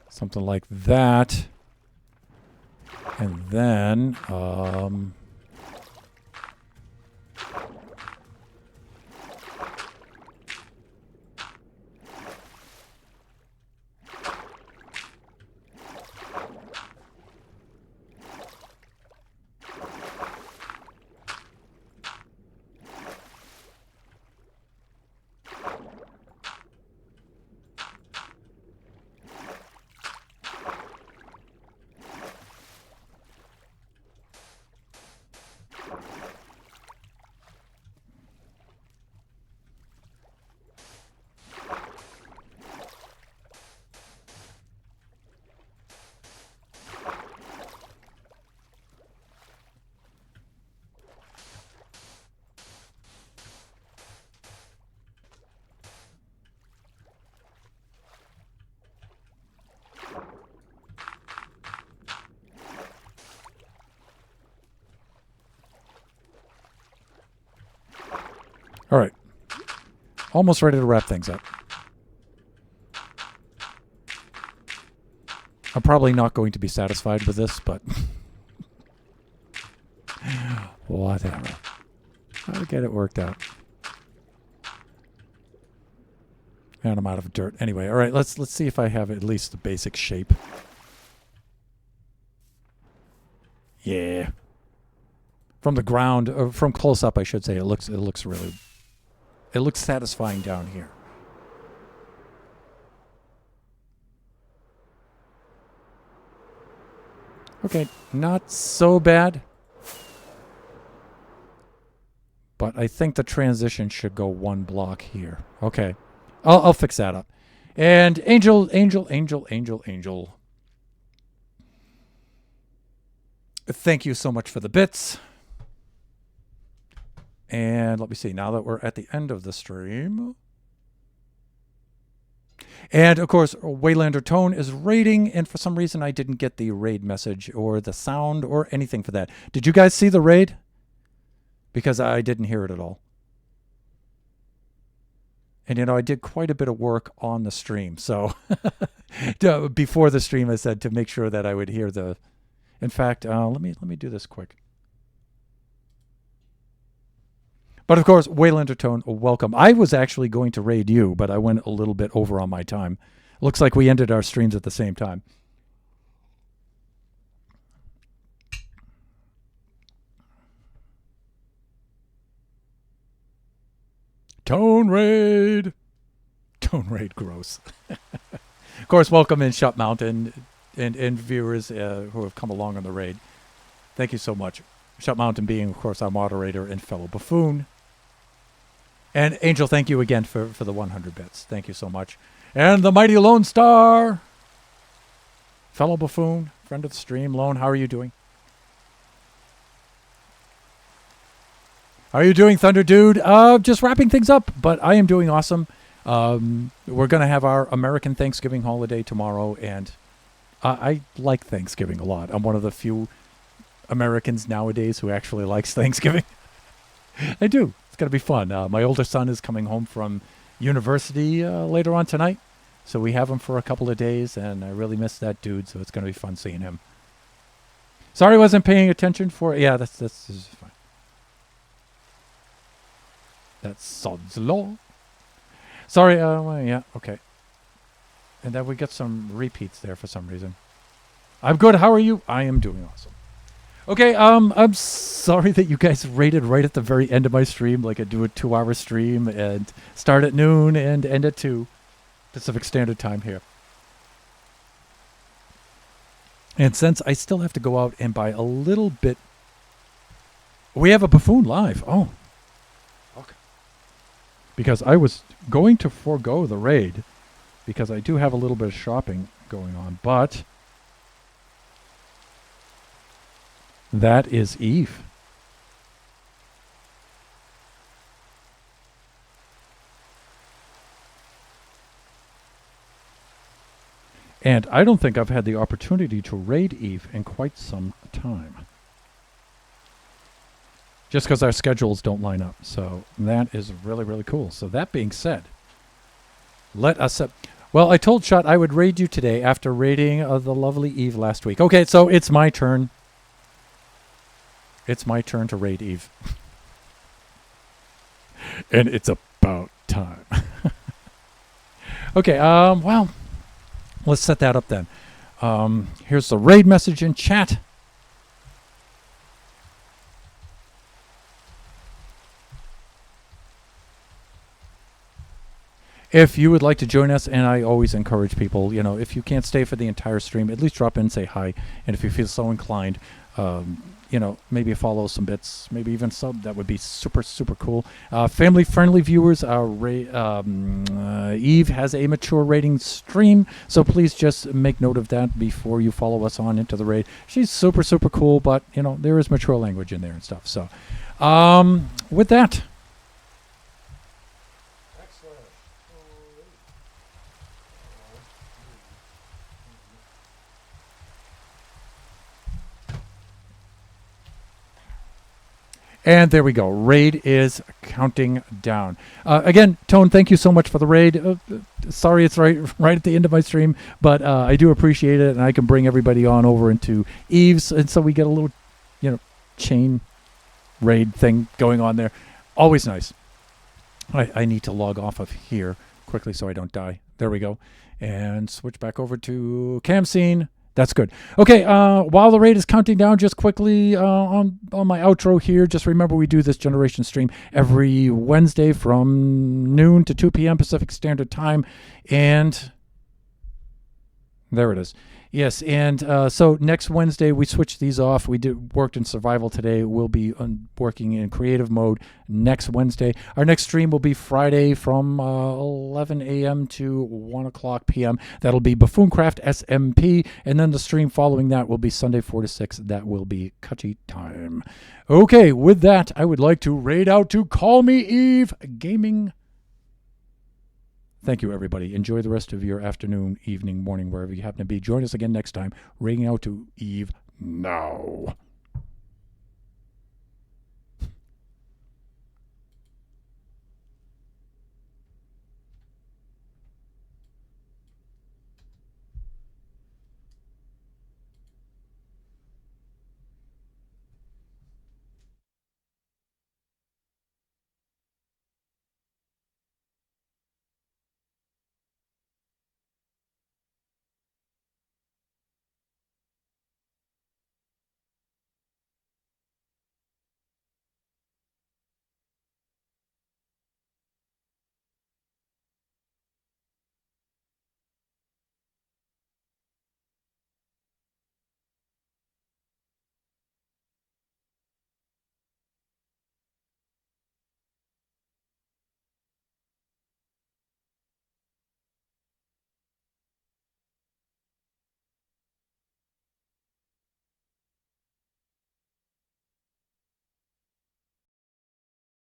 Speaker 1: Something like that. And then, All right. Almost ready to wrap things up. I'm probably not going to be satisfied with this, but whatever. I'll get it worked out. And I'm out of dirt. Anyway, all right, let's see if I have at least the basic shape. Yeah. From the ground, or from close up, I should say, it looks satisfying down here. Okay, not so bad. But I think the transition should go one block here. Okay. I'll fix that up. And Angel. Thank you so much for the bits. And let me see, now that we're at the end of the stream. And of course, Waylander Tone is raiding, and for some reason I didn't get the raid message or the sound or anything for that. Did you guys see the raid? Because I didn't hear it at all. And, you know, I did quite a bit of work on the stream. So before the stream, I said to make sure that I would hear the... In fact, let me do this quick. But, of course, Waylander Tone, welcome. I was actually going to raid you, but I went a little bit over on my time. Looks like we ended our streams at the same time. Tone raid, gross. Of course, welcome in Shut Mountain and viewers who have come along on the raid. Thank you so much. Shut Mountain being, of course, our moderator and fellow buffoon. And Angel, thank you again for the 100 bits. Thank you so much. And the mighty Lone Star, fellow buffoon, friend of the stream. Lone, how are you doing? How are you doing, Thunder Dude? Just wrapping things up, but I am doing awesome. We're going to have our American Thanksgiving holiday tomorrow, and I like Thanksgiving a lot. I'm one of the few Americans nowadays who actually likes Thanksgiving. I do. It's going to be fun. My older son is coming home from university later on tonight, so we have him for a couple of days, and I really miss that dude, so it's going to be fun seeing him. Sorry I wasn't paying attention for... Yeah, that's fine. That's Sod's Law. Sorry, yeah, okay. And then we got some repeats there for some reason. I'm good, how are you? I am doing awesome. Okay, I'm sorry that you guys rated right at the very end of my stream, like I do a 2-hour stream and start at noon and end at 2 Pacific Standard Time here. And since I still have to go out and buy a little bit... We have a buffoon live. Oh. Okay. Because I was going to forego the raid because I do have a little bit of shopping going on, but... That is Eve. And I don't think I've had the opportunity to raid Eve in quite some time. Just because our schedules don't line up. So that is really, really cool. So that being said, let us... well, I told Shot I would raid you today after raiding the lovely Eve last week. Okay, so it's my turn. It's my turn to raid Eve. And it's about time. Okay, well, let's set that up then. Here's the raid message in chat. If you would like to join us, and I always encourage people, you know, if you can't stay for the entire stream, at least drop in and say hi. And if you feel so inclined, you know, maybe follow some bits, maybe even sub. That would be super, super cool. Family-friendly viewers, Eve has a mature rating stream, so please just make note of that before you follow us on into the raid. She's super, super cool, but, you know, there is mature language in there and stuff. So, with that... And there we go. Raid is counting down. Again, Tone, thank you so much for the raid. Sorry it's right at the end of my stream, but I do appreciate it, and I can bring everybody on over into Eve's, and so we get a little, chain raid thing going on there. Always nice. I need to log off of here quickly so I don't die. There we go. And switch back over to cam scene. That's good. Okay, while the raid is counting down, just quickly on my outro here, just remember we do this generation stream every Wednesday from noon to 2 p.m. Pacific Standard Time. And there it is. Yes, and so next Wednesday we switch these off. We worked in survival today. We'll be working in creative mode next Wednesday. Our next stream will be Friday from 11 a.m. to 1 o'clock p.m. That'll be Buffooncraft SMP, and then the stream following that will be Sunday 4 to 6. That will be Kutchy time. Okay, with that, I would like to raid out to Call Me Eve Gaming. Thank you, everybody. Enjoy the rest of your afternoon, evening, morning, wherever you happen to be. Join us again next time. Raiding out to Eve now.